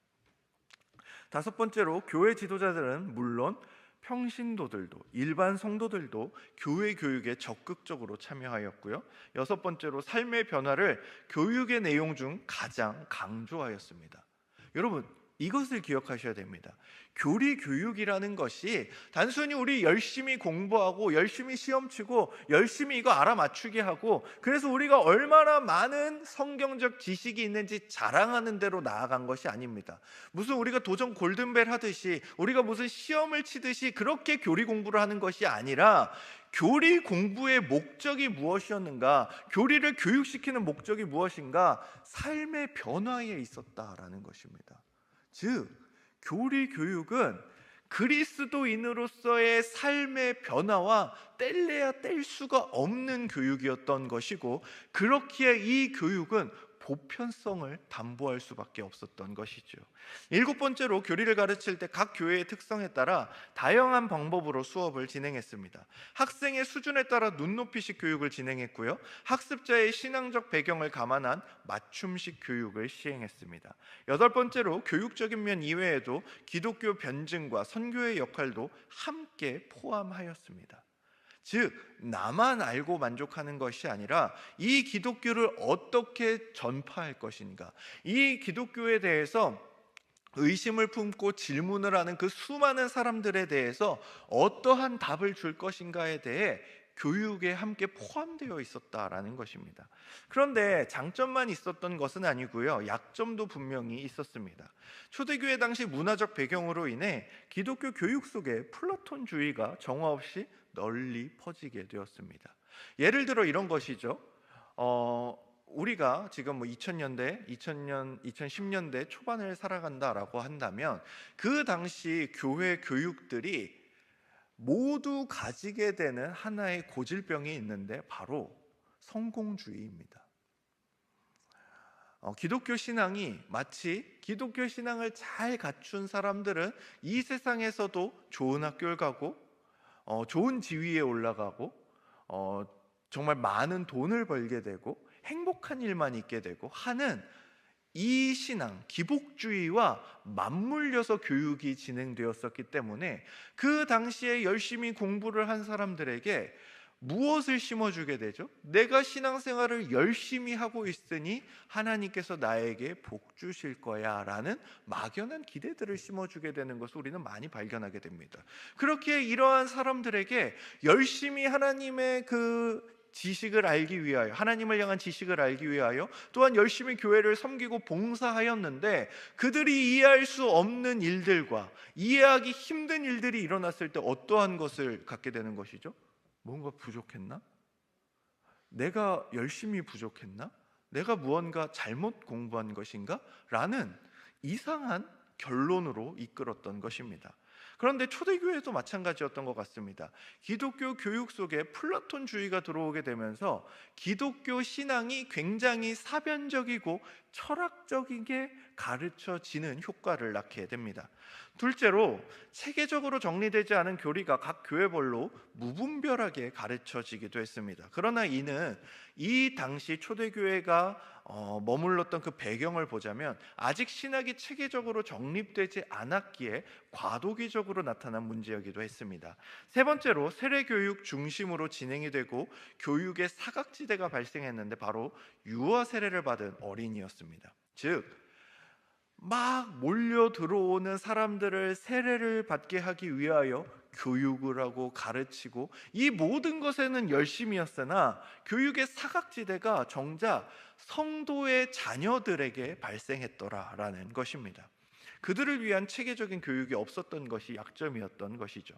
다섯 번째로 교회 지도자들은 물론 평신도들도, 일반 성도들도 교회 교육에 적극적으로 참여하였고요. 여섯 번째로 삶의 변화를 교육의 내용 중 가장 강조하였습니다. 여러분, 이것을 기억하셔야 됩니다. 교리 교육이라는 것이 단순히 우리 열심히 공부하고 열심히 시험 치고 열심히 이거 알아맞추게 하고, 그래서 우리가 얼마나 많은 성경적 지식이 있는지 자랑하는 대로 나아간 것이 아닙니다. 무슨 우리가 도전 골든벨 하듯이, 우리가 무슨 시험을 치듯이 그렇게 교리 공부를 하는 것이 아니라, 교리 공부의 목적이 무엇이었는가, 교리를 교육시키는 목적이 무엇인가, 삶의 변화에 있었다라는 것입니다. 즉, 교리 교육은 그리스도인으로서의 삶의 변화와 뗄래야 뗄 수가 없는 교육이었던 것이고, 그렇기에 이 교육은 보편성을 담보할 수밖에 없었던 것이죠. 일곱 번째로 교리를 가르칠 때 각 교회의 특성에 따라 다양한 방법으로 수업을 진행했습니다. 학생의 수준에 따라 눈높이식 교육을 진행했고요, 학습자의 신앙적 배경을 감안한 맞춤식 교육을 시행했습니다. 여덟 번째로 교육적인 면 이외에도 기독교 변증과 선교의 역할도 함께 포함하였습니다. 즉, 나만 알고 만족하는 것이 아니라 이 기독교를 어떻게 전파할 것인가, 이 기독교에 대해서 의심을 품고 질문을 하는 그 수많은 사람들에 대해서 어떠한 답을 줄 것인가에 대해 교육에 함께 포함되어 있었다라는 것입니다. 그런데 장점만 있었던 것은 아니고요, 약점도 분명히 있었습니다. 초대교회 당시 문화적 배경으로 인해 기독교 교육 속에 플라톤주의가 정화 없이 널리 퍼지게 되었습니다. 예를 들어 이런 것이죠. 우리가 지금 2010년대 초반을 살아간다라고 한다면, 그 당시 교회 교육들이 모두 가지게 되는 하나의 고질병이 있는데 바로 성공주의입니다. 기독교 신앙이 마치 기독교 신앙을 잘 갖춘 사람들은 이 세상에서도 좋은 학교를 가고 좋은 지위에 올라가고 정말 많은 돈을 벌게 되고 행복한 일만 있게 되고 하는 이 신앙, 기복주의와 맞물려서 교육이 진행되었었기 때문에 그 당시에 열심히 공부를 한 사람들에게 무엇을 심어주게 되죠? 내가 신앙생활을 열심히 하고 있으니 하나님께서 나에게 복 주실 거야 라는 막연한 기대들을 심어주게 되는 것을 우리는 많이 발견하게 됩니다. 그렇게 이러한 사람들에게 열심히 하나님의 그 지식을 알기 위하여, 하나님을 향한 지식을 알기 위하여 또한 열심히 교회를 섬기고 봉사하였는데, 그들이 이해할 수 없는 일들과 이해하기 힘든 일들이 일어났을 때 어떠한 것을 갖게 되는 것이죠? 뭔가 부족했나? 내가 열심히 부족했나? 내가 무언가 잘못 공부한 것인가? 라는 이상한 결론으로 이끌었던 것입니다. 그런데 초대교회도 마찬가지였던 것 같습니다. 기독교 교육 속에 플라톤주의가 들어오게 되면서 기독교 신앙이 굉장히 사변적이고 철학적이게 가르쳐지는 효과를 낳게 됩니다. 둘째로, 체계적으로 정리되지 않은 교리가 각 교회별로 무분별하게 가르쳐지기도 했습니다. 그러나 이는 이 당시 초대교회가 머물렀던 그 배경을 보자면 아직 신학이 체계적으로 정립되지 않았기에 과도기적으로 나타난 문제이기도 했습니다. 세 번째로, 세례교육 중심으로 진행이 되고 교육의 사각지대가 발생했는데 바로 유아 세례를 받은 어린이였습니다. 즉, 막 몰려 들어오는 사람들을 세례를 받게 하기 위하여 교육을 하고 가르치고 이 모든 것에는 열심이었으나 교육의 사각지대가 정작 성도의 자녀들에게 발생했더라라는 것입니다. 그들을 위한 체계적인 교육이 없었던 것이 약점이었던 것이죠.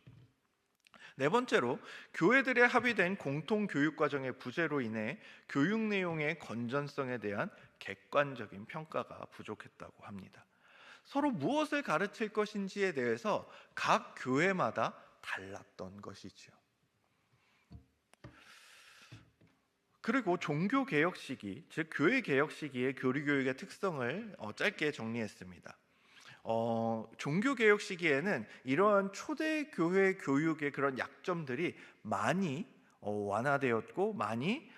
네 번째로, 교회들의 합의된 공통 교육 과정의 부재로 인해 교육 내용의 건전성에 대한 객관적인 평가가 부족했다고 합니다. 서로 무엇을 가르칠 것인지에 대해서 각 교회마다 달랐던 것이지요. 그리고 종교 개혁 시기, 즉 교회 개혁 시기의 교리 교육의 특성을 짧게 정리했습니다. 종교 개혁 시기에는 이러한 초대 교회 교육의 그런 약점들이 많이 완화되었고 많이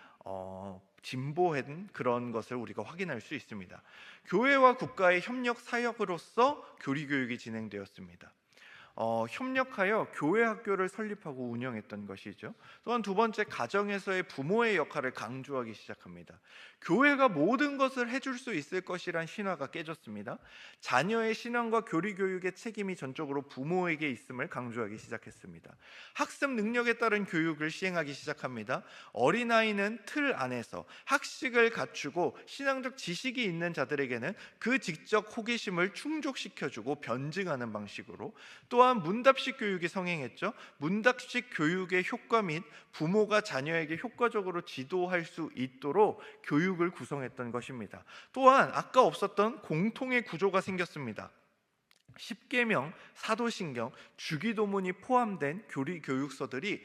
진보한 그런 것을 우리가 확인할 수 있습니다. 교회와 국가의 협력 사역으로서 교리 교육이 진행되었습니다. 협력하여 교회 학교를 설립하고 운영했던 것이죠. 또한 두 번째, 가정에서의 부모의 역할을 강조하기 시작합니다. 교회가 모든 것을 해줄 수 있을 것이란 신화가 깨졌습니다. 자녀의 신앙과 교리 교육의 책임이 전적으로 부모에게 있음을 강조하기 시작했습니다. 학습 능력에 따른 교육을 시행하기 시작합니다. 어린아이는 틀 안에서 학식을 갖추고 신앙적 지식이 있는 자들에게는 그 지적 호기심을 충족시켜주고 변증하는 방식으로, 또한 문답식 교육이 성행했죠. 문답식 교육의 효과 및 부모가 자녀에게 효과적으로 지도할 수 있도록 교육을 구성했던 것입니다. 또한 아까 없었던 공통의 구조가 생겼습니다. 십계명, 사도신경, 주기도문이 포함된 교리 교육서들이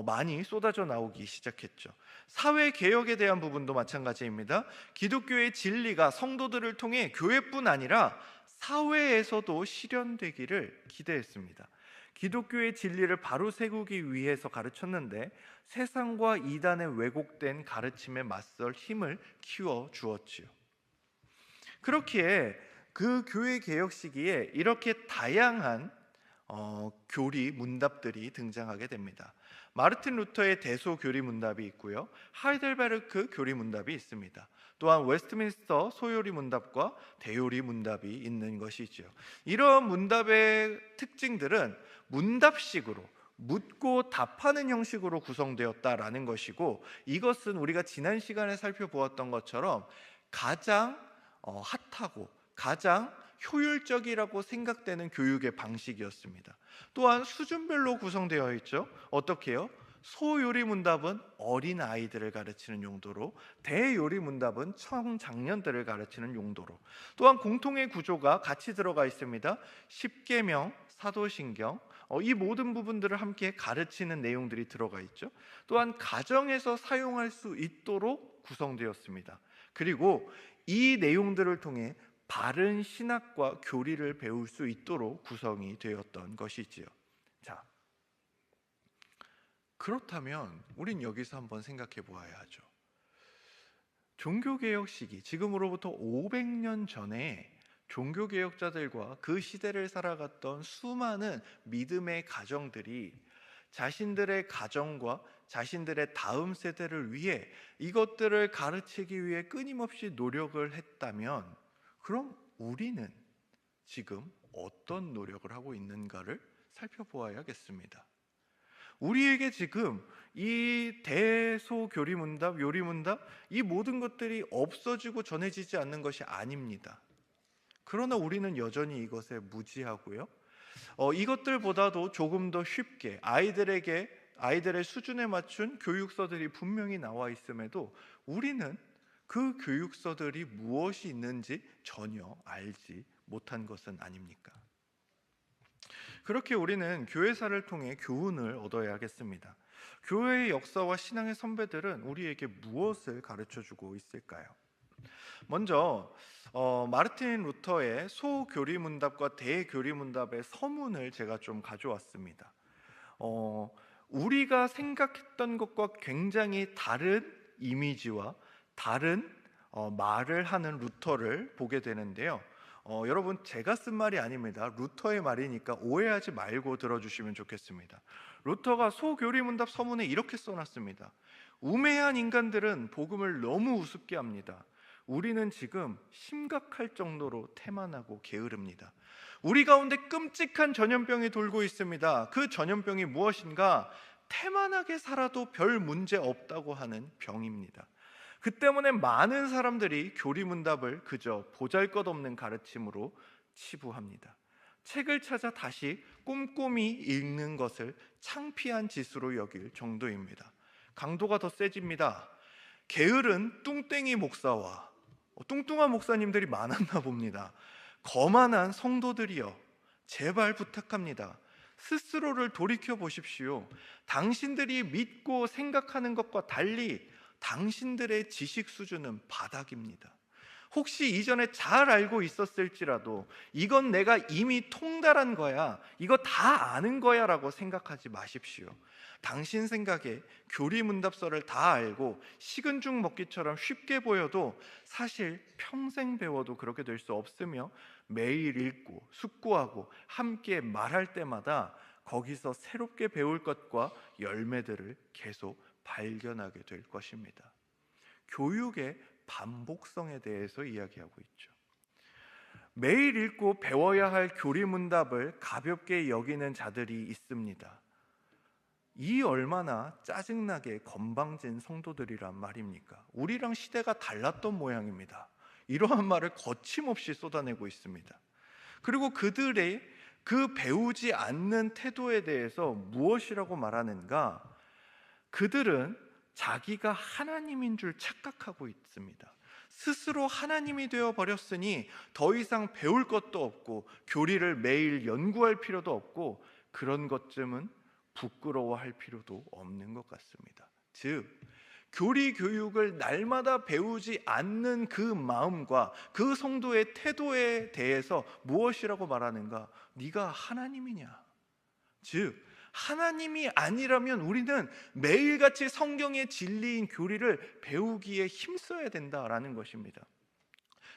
많이 쏟아져 나오기 시작했죠. 사회 개혁에 대한 부분도 마찬가지입니다. 기독교의 진리가 성도들을 통해 교회뿐 아니라 사회에서도 실현되기를 기대했습니다. 기독교의 진리를 바로 세우기 위해서 가르쳤는데 세상과 이단의 왜곡된 가르침에 맞설 힘을 키워 주었지요. 그렇기에 그 교회 개혁 시기에 이렇게 다양한 교리 문답들이 등장하게 됩니다. 마르틴 루터의 대소 교리 문답이 있고요, 하이델베르크 교리 문답이 있습니다. 또한 웨스트민스터 소요리 문답과 대요리 문답이 있는 것이죠. 이러한 문답의 특징들은 문답식으로 묻고 답하는 형식으로 구성되었다라는 것이고, 이것은 우리가 지난 시간에 살펴보았던 것처럼 가장 핫하고 가장 효율적이라고 생각되는 교육의 방식이었습니다. 또한 수준별로 구성되어 있죠. 어떻게요? 소요리 문답은 어린 아이들을 가르치는 용도로, 대요리 문답은 청장년들을 가르치는 용도로, 또한 공통의 구조가 같이 들어가 있습니다. 십계명, 사도신경, 이 모든 부분들을 함께 가르치는 내용들이 들어가 있죠. 또한 가정에서 사용할 수 있도록 구성되었습니다. 그리고 이 내용들을 통해 바른 신학과 교리를 배울 수 있도록 구성이 되었던 것이지요. 자, 그렇다면 우린 여기서 한번 생각해 보아야 하죠. 종교개혁 시기, 지금으로부터 500년 전에 종교개혁자들과 그 시대를 살아갔던 수많은 믿음의 가정들이 자신들의 가정과 자신들의 다음 세대를 위해 이것들을 가르치기 위해 끊임없이 노력을 했다면, 그럼 우리는 지금 어떤 노력을 하고 있는가를 살펴보아야겠습니다. 우리에게 지금 이 대소교리문답, 요리문답, 이 모든 것들이 없어지고 전해지지 않는 것이 아닙니다. 그러나 우리는 여전히 이것에 무지하고요, 이것들보다도 조금 더 쉽게 아이들의 수준에 맞춘 교육서들이 분명히 나와 있음에도 우리는 그 교육서들이 무엇이 있는지 전혀 알지 못한 것은 아닙니까? 그렇게 우리는 교회사를 통해 교훈을 얻어야겠습니다. 교회의 역사와 신앙의 선배들은 우리에게 무엇을 가르쳐주고 있을까요? 먼저 마르틴 루터의 소교리문답과 대교리문답의 서문을 제가 좀 가져왔습니다. 우리가 생각했던 것과 굉장히 다른 이미지와 다른 말을 하는 루터를 보게 되는데요. 여러분, 제가 쓴 말이 아닙니다. 루터의 말이니까 오해하지 말고 들어주시면 좋겠습니다. 루터가 소교리문답 서문에 이렇게 써놨습니다. 우매한 인간들은 복음을 너무 우습게 합니다. 우리는 지금 심각할 정도로 태만하고 게으릅니다. 우리 가운데 끔찍한 전염병이 돌고 있습니다. 그 전염병이 무엇인가? 태만하게 살아도 별 문제 없다고 하는 병입니다. 그 때문에 많은 사람들이 교리문답을 그저 보잘것없는 가르침으로 치부합니다. 책을 찾아 다시 꼼꼼히 읽는 것을 창피한 짓으로 여길 정도입니다. 강도가 더 세집니다. 게으른 뚱땡이 목사와 뚱뚱한 목사님들이 많았나 봅니다. 거만한 성도들이여, 제발 부탁합니다. 스스로를 돌이켜 보십시오. 당신들이 믿고 생각하는 것과 달리 당신들의 지식 수준은 바닥입니다. 혹시 이전에 잘 알고 있었을지라도 이건 내가 이미 통달한 거야, 이거 다 아는 거야 라고 생각하지 마십시오. 당신 생각에 교리문답서를 다 알고 식은 죽 먹기처럼 쉽게 보여도 사실 평생 배워도 그렇게 될 수 없으며, 매일 읽고 숙고하고 함께 말할 때마다 거기서 새롭게 배울 것과 열매들을 계속 발견하게 될 것입니다. 교육의 반복성에 대해서 이야기하고 있죠. 매일 읽고 배워야 할 교리문답을 가볍게 여기는 자들이 있습니다. 이 얼마나 짜증나게 건방진 성도들이란 말입니까? 우리랑 시대가 달랐던 모양입니다. 이러한 말을 거침없이 쏟아내고 있습니다. 그리고 그들의 그 배우지 않는 태도에 대해서 무엇이라고 말하는가? 그들은 자기가 하나님인 줄 착각하고 있습니다. 스스로 하나님이 되어 버렸으니 더 이상 배울 것도 없고 교리를 매일 연구할 필요도 없고 그런 것쯤은 부끄러워할 필요도 없는 것 같습니다. 즉, 교리 교육을 날마다 배우지 않는 그 마음과 그 성도의 태도에 대해서 무엇이라고 말하는가? 네가 하나님이냐? 즉, 하나님이 아니라면 우리는 매일같이 성경의 진리인 교리를 배우기에 힘써야 된다라는 것입니다.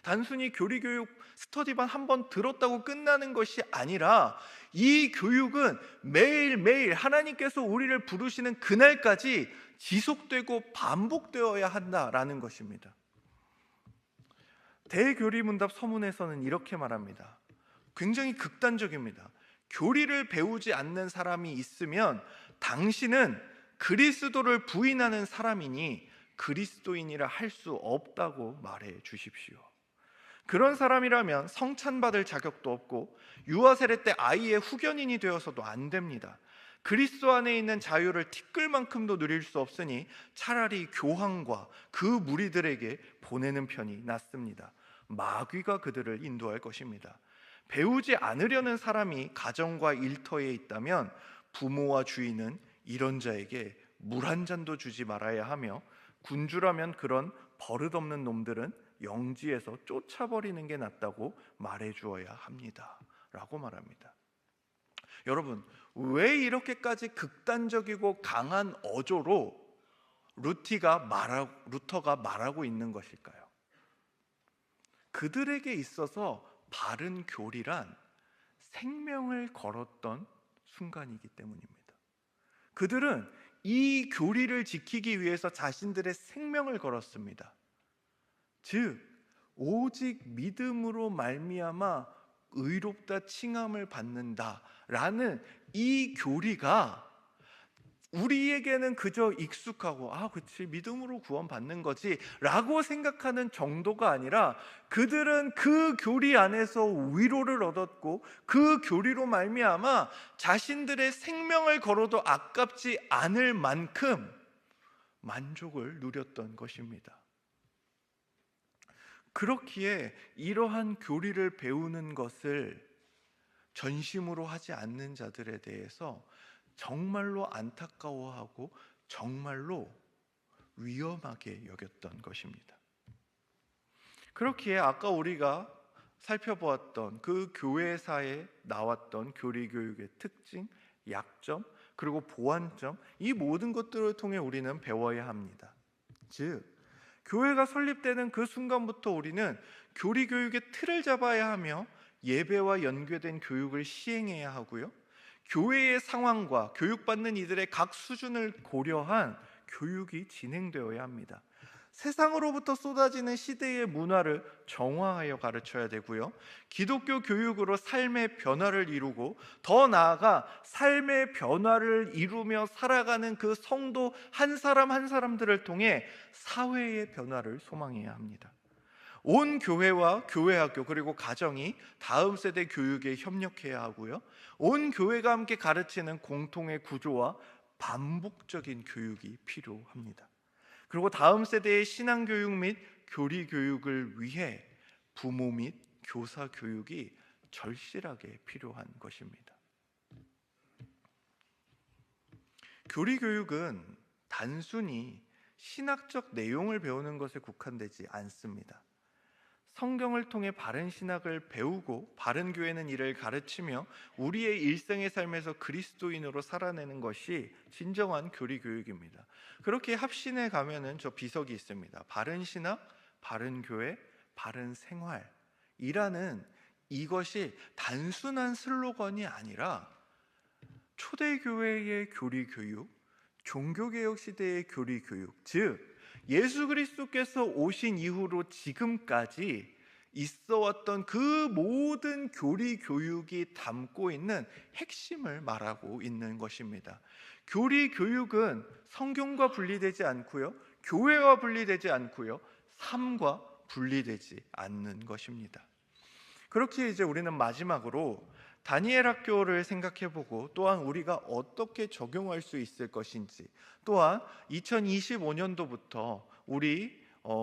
단순히 교리교육 스터디반 한번 들었다고 끝나는 것이 아니라 이 교육은 매일매일 하나님께서 우리를 부르시는 그날까지 지속되고 반복되어야 한다라는 것입니다. 대교리문답 서문에서는 이렇게 말합니다. 굉장히 극단적입니다. 교리를 배우지 않는 사람이 있으면 당신은 그리스도를 부인하는 사람이니 그리스도인이라 할 수 없다고 말해 주십시오. 그런 사람이라면 성찬받을 자격도 없고 유아 세례 때 아이의 후견인이 되어서도 안 됩니다. 그리스도 안에 있는 자유를 티끌만큼도 누릴 수 없으니 차라리 교황과 그 무리들에게 보내는 편이 낫습니다. 마귀가 그들을 인도할 것입니다. 배우지 않으려는 사람이 가정과 일터에 있다면 부모와 주인은 이런 자에게 물 한 잔도 주지 말아야 하며, 군주라면 그런 버릇없는 놈들은 영지에서 쫓아버리는 게 낫다고 말해주어야 합니다 라고 말합니다. 여러분, 왜 이렇게까지 극단적이고 강한 어조로 루터가 말하고 있는 것일까요? 그들에게 있어서 바른 교리란 생명을 걸었던 순간이기 때문입니다. 그들은 이 교리를 지키기 위해서 자신들의 생명을 걸었습니다. 즉, 오직 믿음으로 말미암아 의롭다 칭함을 받는다라는 이 교리가 우리에게는 그저 익숙하고 그치 믿음으로 구원받는 거지 라고 생각하는 정도가 아니라, 그들은 그 교리 안에서 위로를 얻었고 그 교리로 말미암아 자신들의 생명을 걸어도 아깝지 않을 만큼 만족을 누렸던 것입니다. 그렇기에 이러한 교리를 배우는 것을 전심으로 하지 않는 자들에 대해서 정말로 안타까워하고 정말로 위험하게 여겼던 것입니다. 그렇기에 아까 우리가 살펴보았던 그 교회사에 나왔던 교리교육의 특징, 약점, 그리고 보완점, 이 모든 것들을 통해 우리는 배워야 합니다. 즉, 교회가 설립되는 그 순간부터 우리는 교리교육의 틀을 잡아야 하며 예배와 연계된 교육을 시행해야 하고요, 교회의 상황과 교육받는 이들의 각 수준을 고려한 교육이 진행되어야 합니다. 세상으로부터 쏟아지는 시대의 문화를 정화하여 가르쳐야 되고요, 기독교 교육으로 삶의 변화를 이루고 더 나아가 삶의 변화를 이루며 살아가는 그 성도 한 사람 한 사람들을 통해 사회의 변화를 소망해야 합니다. 온 교회와 교회학교 그리고 가정이 다음 세대 교육에 협력해야 하고요, 온 교회가 함께 가르치는 공통의 구조와 반복적인 교육이 필요합니다. 그리고 다음 세대의 신앙교육 및 교리교육을 위해 부모 및 교사 교육이 절실하게 필요한 것입니다. 교리교육은 단순히 신학적 내용을 배우는 것에 국한되지 않습니다. 성경을 통해 바른 신학을 배우고 바른 교회는 이를 가르치며 우리의 일생의 삶에서 그리스도인으로 살아내는 것이 진정한 교리 교육입니다. 그렇게 합신에 가면은 저 비석이 있습니다. 바른 신학, 바른 교회, 바른 생활이라는 이것이 단순한 슬로건이 아니라 초대교회의 교리 교육, 종교개혁 시대의 교리 교육, 즉 예수 그리스도께서 오신 이후로 지금까지 있어왔던 그 모든 교리 교육이 담고 있는 핵심을 말하고 있는 것입니다. 교리 교육은 성경과 분리되지 않고요, 교회와 분리되지 않고요, 삶과 분리되지 않는 것입니다. 그렇게 이제 우리는 마지막으로 다니엘 학교를 생각해보고 또한 우리가 어떻게 적용할 수 있을 것인지, 또한 2025년도부터 우리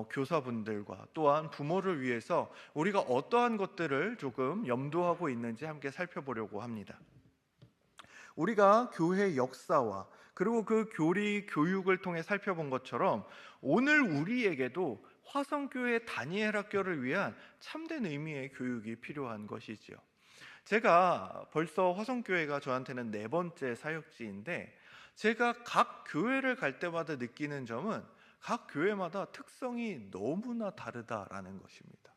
교사분들과 또한 부모를 위해서 우리가 어떠한 것들을 조금 염두하고 있는지 함께 살펴보려고 합니다. 우리가 교회 역사와 그리고 그 교리 교육을 통해 살펴본 것처럼 오늘 우리에게도 화성교회 다니엘 학교를 위한 참된 의미의 교육이 필요한 것이지요. 제가 벌써 화성교회가 저한테는 4번째 사역지인데, 제가 각 교회를 갈 때마다 느끼는 점은 각 교회마다 특성이 너무나 다르다라는 것입니다.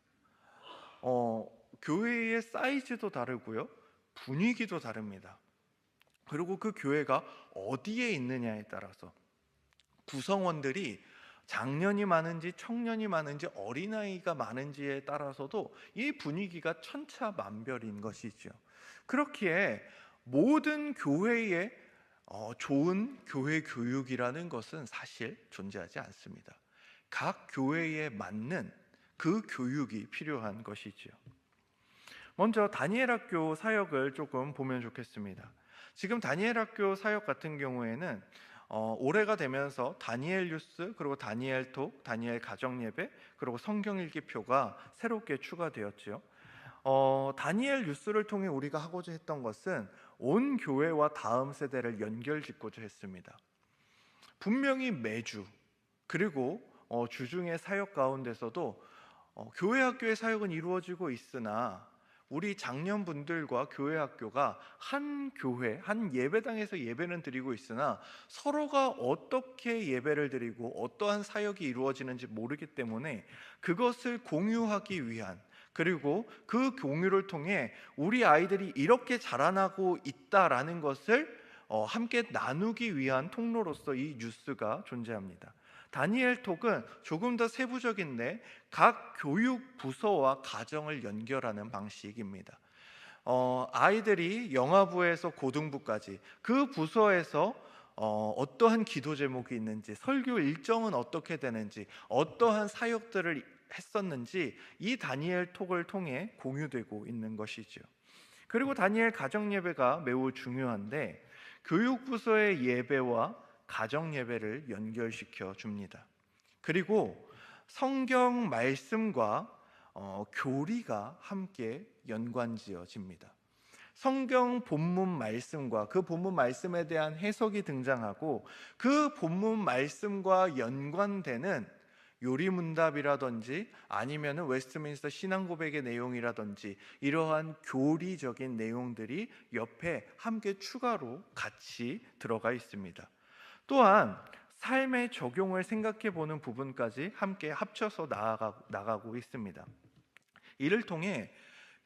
교회의 사이즈도 다르고요, 분위기도 다릅니다. 그리고 그 교회가 어디에 있느냐에 따라서 구성원들이 장년이 많은지 청년이 많은지 어린아이가 많은지에 따라서도 이 분위기가 천차만별인 것이죠. 그렇기에 모든 교회에 좋은 교회 교육이라는 것은 사실 존재하지 않습니다. 각 교회에 맞는 그 교육이 필요한 것이지요. 먼저 다니엘 학교 사역을 조금 보면 좋겠습니다. 지금 다니엘 학교 사역 같은 경우에는 올해가 되면서 다니엘 뉴스, 그리고 다니엘 톡, 다니엘 가정 예배, 그리고 성경 읽기표가 새롭게 추가되었지요. 다니엘 뉴스를 통해 우리가 하고자 했던 것은 온 교회와 다음 세대를 연결짓고자 했습니다. 분명히 매주 그리고 주중의 사역 가운데서도 교회 학교의 사역은 이루어지고 있으나 우리 장년분들과 교회 학교가 한 교회, 한 예배당에서 예배는 드리고 있으나 서로가 어떻게 예배를 드리고 어떠한 사역이 이루어지는지 모르기 때문에 그것을 공유하기 위한, 그리고 그 공유를 통해 우리 아이들이 이렇게 자라나고 있다라는 것을 함께 나누기 위한 통로로서 이 뉴스가 존재합니다. 다니엘 톡은 조금 더 세부적인데 각 교육 부서와 가정을 연결하는 방식입니다. 아이들이 영아부에서 고등부까지 그 부서에서 어떠한 기도 제목이 있는지, 설교 일정은 어떻게 되는지, 어떠한 사역들을 했었는지 이 다니엘 톡을 통해 공유되고 있는 것이죠. 그리고 다니엘 가정 예배가 매우 중요한데 교육부서의 예배와 가정 예배를 연결시켜 줍니다. 그리고 성경 말씀과 교리가 함께 연관지어집니다. 성경 본문 말씀과 그 본문 말씀에 대한 해석이 등장하고 그 본문 말씀과 연관되는 요리문답이라든지 아니면 웨스트민스터 신앙고백의 내용이라든지 이러한 교리적인 내용들이 옆에 함께 추가로 같이 들어가 있습니다. 또한 삶의 적용을 생각해 보는 부분까지 함께 합쳐서 나가고 있습니다. 이를 통해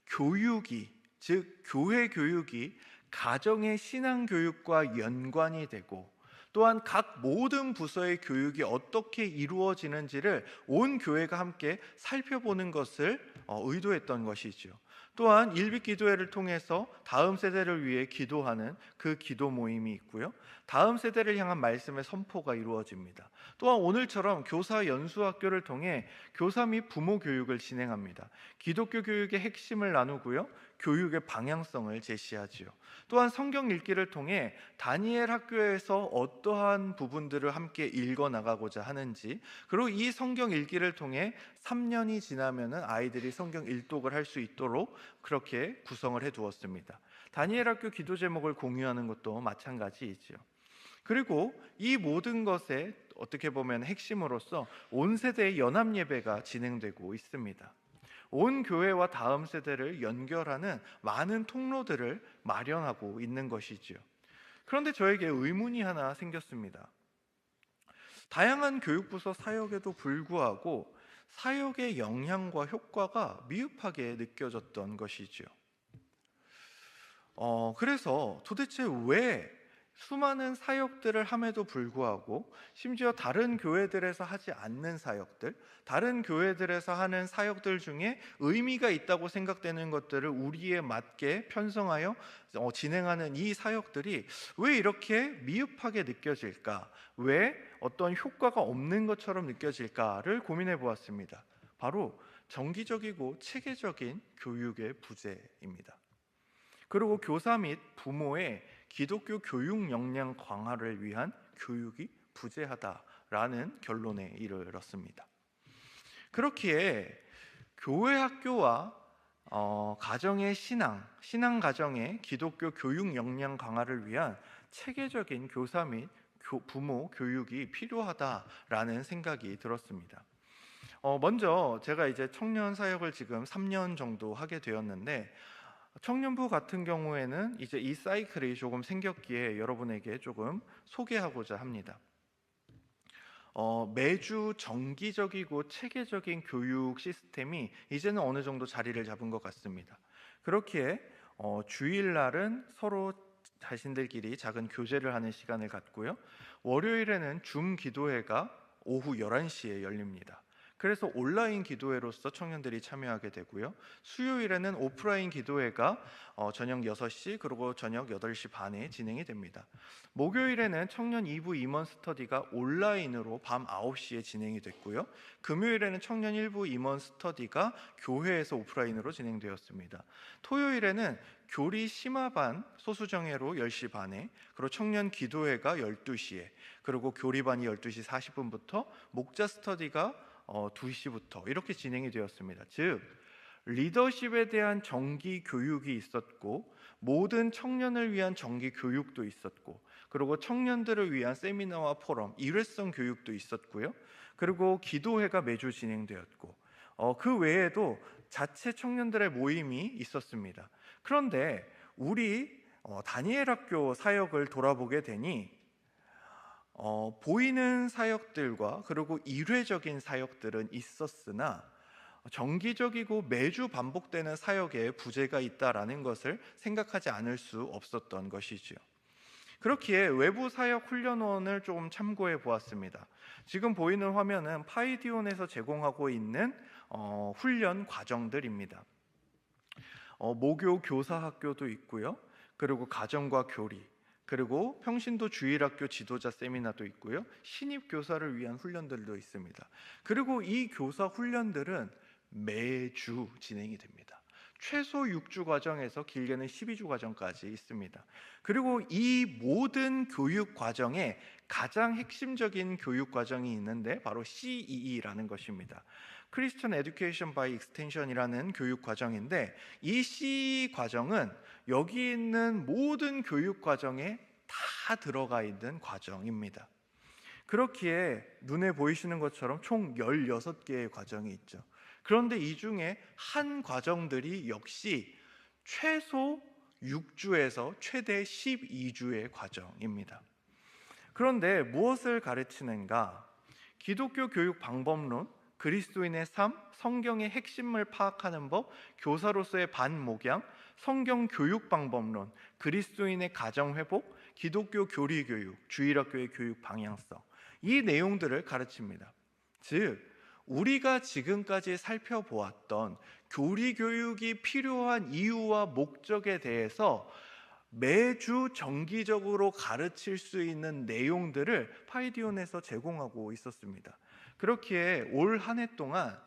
교육이, 즉 교회 교육이 가정의 신앙 교육과 연관이 되고 또한 각 모든 부서의 교육이 어떻게 이루어지는지를 온 교회가 함께 살펴보는 것을 의도했던 것이죠. 또한 일빛기도회를 통해서 다음 세대를 위해 기도하는 그 기도 모임이 있고요, 다음 세대를 향한 말씀의 선포가 이루어집니다. 또한 오늘처럼 교사 연수학교를 통해 교사 및 부모 교육을 진행합니다. 기독교 교육의 핵심을 나누고요, 교육의 방향성을 제시하지요. 또한 성경 읽기를 통해 다니엘 학교에서 어떠한 부분들을 함께 읽어나가고자 하는지, 그리고 이 성경 읽기를 통해 3년이 지나면 아이들이 성경 일독을 할 수 있도록 그렇게 구성을 해두었습니다. 다니엘 학교 기도 제목을 공유하는 것도 마찬가지이지요. 그리고 이 모든 것에 어떻게 보면 핵심으로서 온 세대의 연합 예배가 진행되고 있습니다. 온 교회와 다음 세대를 연결하는 많은 통로들을 마련하고 있는 것이지요. 그런데 저에게 의문이 하나 생겼습니다. 다양한 교육부서 사역에도 불구하고 사역의 영향과 효과가 미흡하게 느껴졌던 것이지요. 그래서 도대체 왜 수많은 사역들을 함에도 불구하고, 심지어 다른 교회들에서 하지 않는 사역들, 다른 교회들에서 하는 사역들 중에 의미가 있다고 생각되는 것들을 우리에 맞게 편성하여 진행하는 이 사역들이 왜 이렇게 미흡하게 느껴질까? 왜 어떤 효과가 없는 것처럼 느껴질까를 고민해 보았습니다. 바로 정기적이고 체계적인 교육의 부재입니다. 그리고 교사 및 부모의 기독교 교육 역량 강화를 위한 교육이 부재하다라는 결론에 이르렀습니다. 그렇기에 교회 학교와 가정의 신앙 가정의 기독교 교육 역량 강화를 위한 체계적인 교사 및 부모 교육이 필요하다라는 생각이 들었습니다. 먼저 제가 이제 청년 사역을 지금 3년 정도 하게 되었는데, 청년부 같은 경우에는 이제 이 사이클이 조금 생겼기에 여러분에게 조금 소개하고자 합니다. 매주 정기적이고 체계적인 교육 시스템이 이제는 어느 정도 자리를 잡은 것 같습니다. 그렇기에 주일날은 서로 자신들끼리 작은 교제를 하는 시간을 갖고요. 월요일에는 줌 기도회가 오후 11시에 열립니다. 그래서 온라인 기도회로서 청년들이 참여하게 되고요. 수요일에는 오프라인 기도회가 저녁 6시 그리고 저녁 8시 반에 진행이 됩니다. 목요일에는 청년 2부 임원 스터디가 온라인으로 밤 9시에 진행이 됐고요. 금요일에는 청년 1부 임원 스터디가 교회에서 오프라인으로 진행되었습니다. 토요일에는 교리 심화반 소수정예로 10시 반에, 그리고 청년 기도회가 12시에, 그리고 교리반이 12시 40분부터, 목자 스터디가 2시부터 이렇게 진행이 되었습니다. 즉 리더십에 대한 정기 교육이 있었고, 모든 청년을 위한 정기 교육도 있었고, 그리고 청년들을 위한 세미나와 포럼, 일회성 교육도 있었고요. 그리고 기도회가 매주 진행되었고, 그 외에도 자체 청년들의 모임이 있었습니다. 그런데 우리 다니엘 학교 사역을 돌아보게 되니 보이는 사역들과 그리고 일회적인 사역들은 있었으나 정기적이고 매주 반복되는 사역에 부재가 있다라는 것을 생각하지 않을 수 없었던 것이지요. 그렇기에 외부 사역 훈련원을 조금 참고해 보았습니다. 지금 보이는 화면은 파이디온에서 제공하고 있는 훈련 과정들입니다. 모교 교사 학교도 있고요. 그리고 가정과 교리, 그리고 평신도 주일학교 지도자 세미나도 있고요. 신입 교사를 위한 훈련들도 있습니다. 그리고 이 교사 훈련들은 매주 진행이 됩니다. 최소 6주 과정에서 길게는 12주 과정까지 있습니다. 그리고 이 모든 교육 과정에 가장 핵심적인 교육 과정이 있는데 바로 CEE라는 것입니다. Christian Education by Extension이라는 교육 과정인데, 이 CEE 과정은 여기 있는 모든 교육 과정에 다 들어가 있는 과정입니다. 그렇기에 눈에 보이시는 것처럼 총 16개의 과정이 있죠. 그런데 이 중에 한 과정들이 역시 최소 6주에서 최대 12주의 과정입니다. 그런데 무엇을 가르치는가? 기독교 교육 방법론, 그리스도인의 삶, 성경의 핵심을 파악하는 법, 교사로서의 반목양, 성경 교육 방법론, 그리스도인의 가정 회복, 기독교 교리 교육, 주일학교의 교육 방향성, 이 내용들을 가르칩니다. 즉 우리가 지금까지 살펴보았던 교리 교육이 필요한 이유와 목적에 대해서 매주 정기적으로 가르칠 수 있는 내용들을 파이디온에서 제공하고 있었습니다. 그렇기에 올 한 해 동안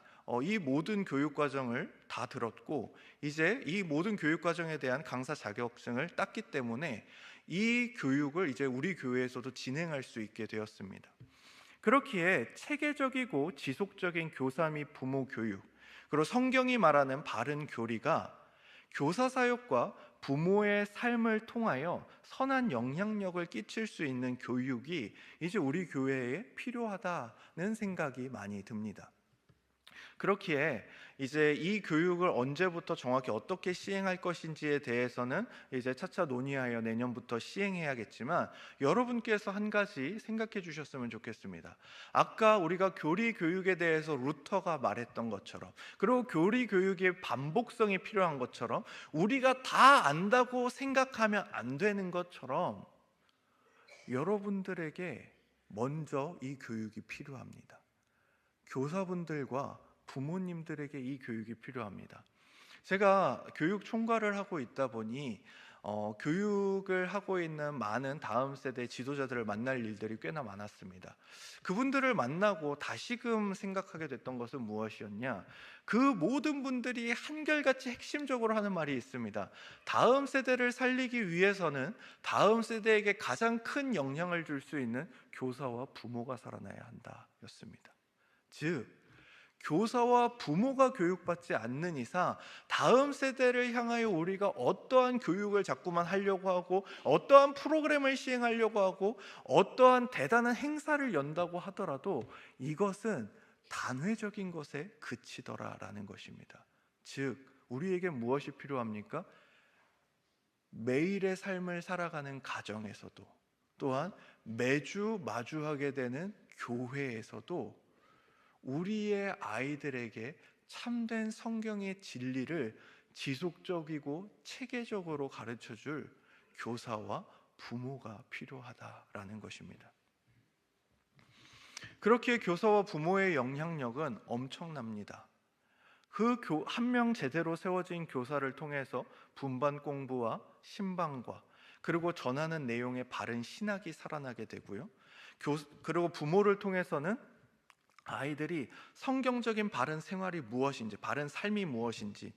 이 모든 교육 과정을 다 들었고, 이제 이 모든 교육 과정에 대한 강사 자격증을 땄기 때문에 이 교육을 이제 우리 교회에서도 진행할 수 있게 되었습니다. 그렇기에 체계적이고 지속적인 교사 및 부모 교육, 그리고 성경이 말하는 바른 교리가 교사 사역과 부모의 삶을 통하여 선한 영향력을 끼칠 수 있는 교육이 이제 우리 교회에 필요하다는 생각이 많이 듭니다. 그렇기에 이제 이 교육을 언제부터 정확히 어떻게 시행할 것인지에 대해서는 이제 차차 논의하여 내년부터 시행해야겠지만, 여러분께서 한 가지 생각해 주셨으면 좋겠습니다. 아까 우리가 교리 교육에 대해서 루터가 말했던 것처럼, 그리고 교리 교육의 반복성이 필요한 것처럼, 우리가 다 안다고 생각하면 안 되는 것처럼 여러분들에게 먼저 이 교육이 필요합니다. 교사분들과 부모님들에게 이 교육이 필요합니다. 제가 교육 총괄을 하고 있다 보니 교육을 하고 있는 많은 다음 세대 지도자들을 만날 일들이 꽤나 많았습니다. 그분들을 만나고 다시금 생각하게 됐던 것은 무엇이었냐? 그 모든 분들이 한결같이 핵심적으로 하는 말이 있습니다. 다음 세대를 살리기 위해서는 다음 세대에게 가장 큰 영향을 줄 수 있는 교사와 부모가 살아나야 한다 였습니다. 즉, 교사와 부모가 교육받지 않는 이상 다음 세대를 향하여 우리가 어떠한 교육을 자꾸만 하려고 하고, 어떠한 프로그램을 시행하려고 하고, 어떠한 대단한 행사를 연다고 하더라도 이것은 단회적인 것에 그치더라라는 것입니다. 즉, 우리에게 무엇이 필요합니까? 매일의 삶을 살아가는 가정에서도, 또한 매주 마주하게 되는 교회에서도 우리의 아이들에게 참된 성경의 진리를 지속적이고 체계적으로 가르쳐줄 교사와 부모가 필요하다라는 것입니다. 그렇게 교사와 부모의 영향력은 엄청납니다. 그 한 명 제대로 세워진 교사를 통해서 분반 공부와 신방과, 그리고 전하는 내용의 바른 신학이 살아나게 되고요. 그리고 부모를 통해서는 아이들이 성경적인 바른 생활이 무엇인지, 바른 삶이 무엇인지,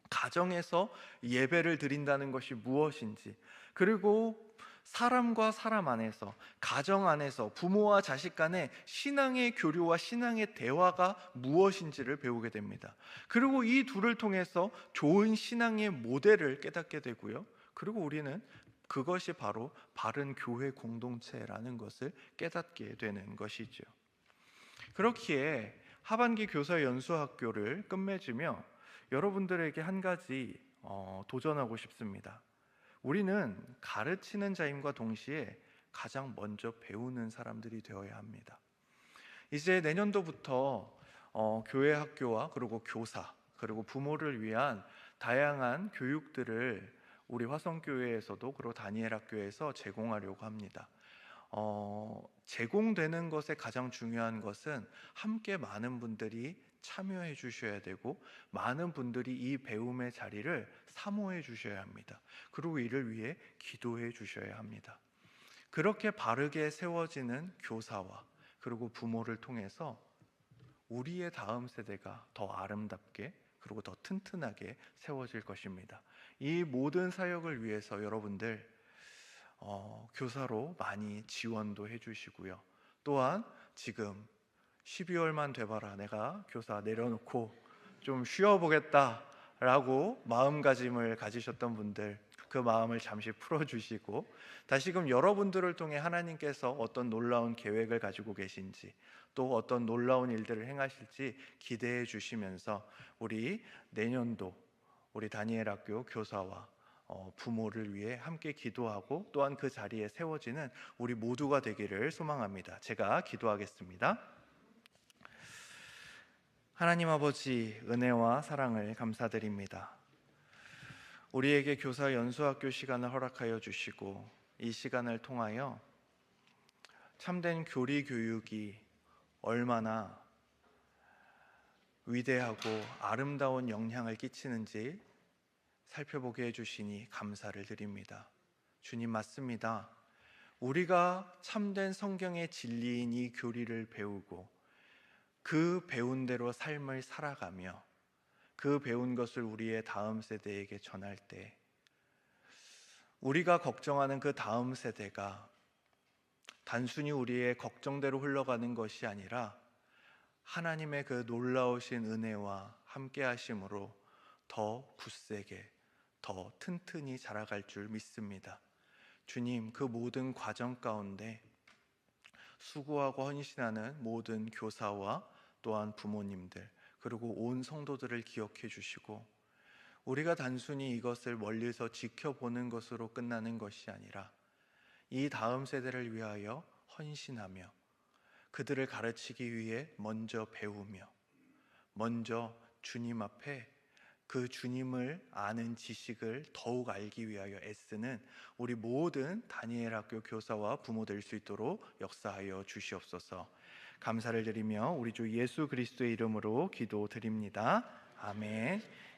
가정에서 예배를 드린다는 것이 무엇인지, 그리고 사람과 사람 안에서, 가정 안에서 부모와 자식 간의 신앙의 교류와 신앙의 대화가 무엇인지를 배우게 됩니다. 그리고 이 둘을 통해서 좋은 신앙의 모델을 깨닫게 되고요. 그리고 우리는 그것이 바로 바른 교회 공동체라는 것을 깨닫게 되는 것이죠. 그렇기에 하반기 교사 연수학교를 끝맺으며 여러분들에게 한 가지 도전하고 싶습니다. 우리는 가르치는 자임과 동시에 가장 먼저 배우는 사람들이 되어야 합니다. 이제 내년도부터 교회 학교와 그리고 교사, 그리고 부모를 위한 다양한 교육들을 우리 화성교회에서도, 그리고 다니엘 학교에서 제공하려고 합니다. 제공되는 것에 가장 중요한 것은 함께 많은 분들이 참여해 주셔야 되고, 많은 분들이 이 배움의 자리를 사모해 주셔야 합니다. 그리고 이를 위해 기도해 주셔야 합니다. 그렇게 바르게 세워지는 교사와 그리고 부모를 통해서 우리의 다음 세대가 더 아름답게, 그리고 더 튼튼하게 세워질 것입니다. 이 모든 사역을 위해서 여러분들 교사로 많이 지원도 해주시고요. 또한 지금 12월만 돼봐라, 내가 교사 내려놓고 좀 쉬어보겠다 라고 마음가짐을 가지셨던 분들, 그 마음을 잠시 풀어주시고, 다시금 여러분들을 통해 하나님께서 어떤 놀라운 계획을 가지고 계신지, 또 어떤 놀라운 일들을 행하실지 기대해 주시면서 우리 내년도 우리 다니엘 학교 교사와 부모를 위해 함께 기도하고, 또한 그 자리에 세워지는 우리 모두가 되기를 소망합니다. 제가 기도하겠습니다. 하나님 아버지, 은혜와 사랑을 감사드립니다. 우리에게 교사 연수학교 시간을 허락하여 주시고, 이 시간을 통하여 참된 교리 교육이 얼마나 위대하고 아름다운 영향을 끼치는지 살펴보게 해주시니 감사를 드립니다. 주님, 맞습니다. 우리가 참된 성경의 진리인 이 교리를 배우고 그 배운 대로 삶을 살아가며 그 배운 것을 우리의 다음 세대에게 전할 때, 우리가 걱정하는 그 다음 세대가 단순히 우리의 걱정대로 흘러가는 것이 아니라 하나님의 그 놀라우신 은혜와 함께 하심으로 더 굳세게, 더 튼튼히 자라갈 줄 믿습니다. 주님, 그 모든 과정 가운데 수고하고 헌신하는 모든 교사와 또한 부모님들, 그리고 온 성도들을 기억해 주시고, 우리가 단순히 이것을 멀리서 지켜보는 것으로 끝나는 것이 아니라 이 다음 세대를 위하여 헌신하며 그들을 가르치기 위해 먼저 배우며 먼저 주님 앞에 그 주님을 아는 지식을 더욱 알기 위하여 애쓰는 우리 모든 다니엘 학교 교사와 부모 될 수 있도록 역사하여 주시옵소서. 감사를 드리며 우리 주 예수 그리스도의 이름으로 기도드립니다. 아멘.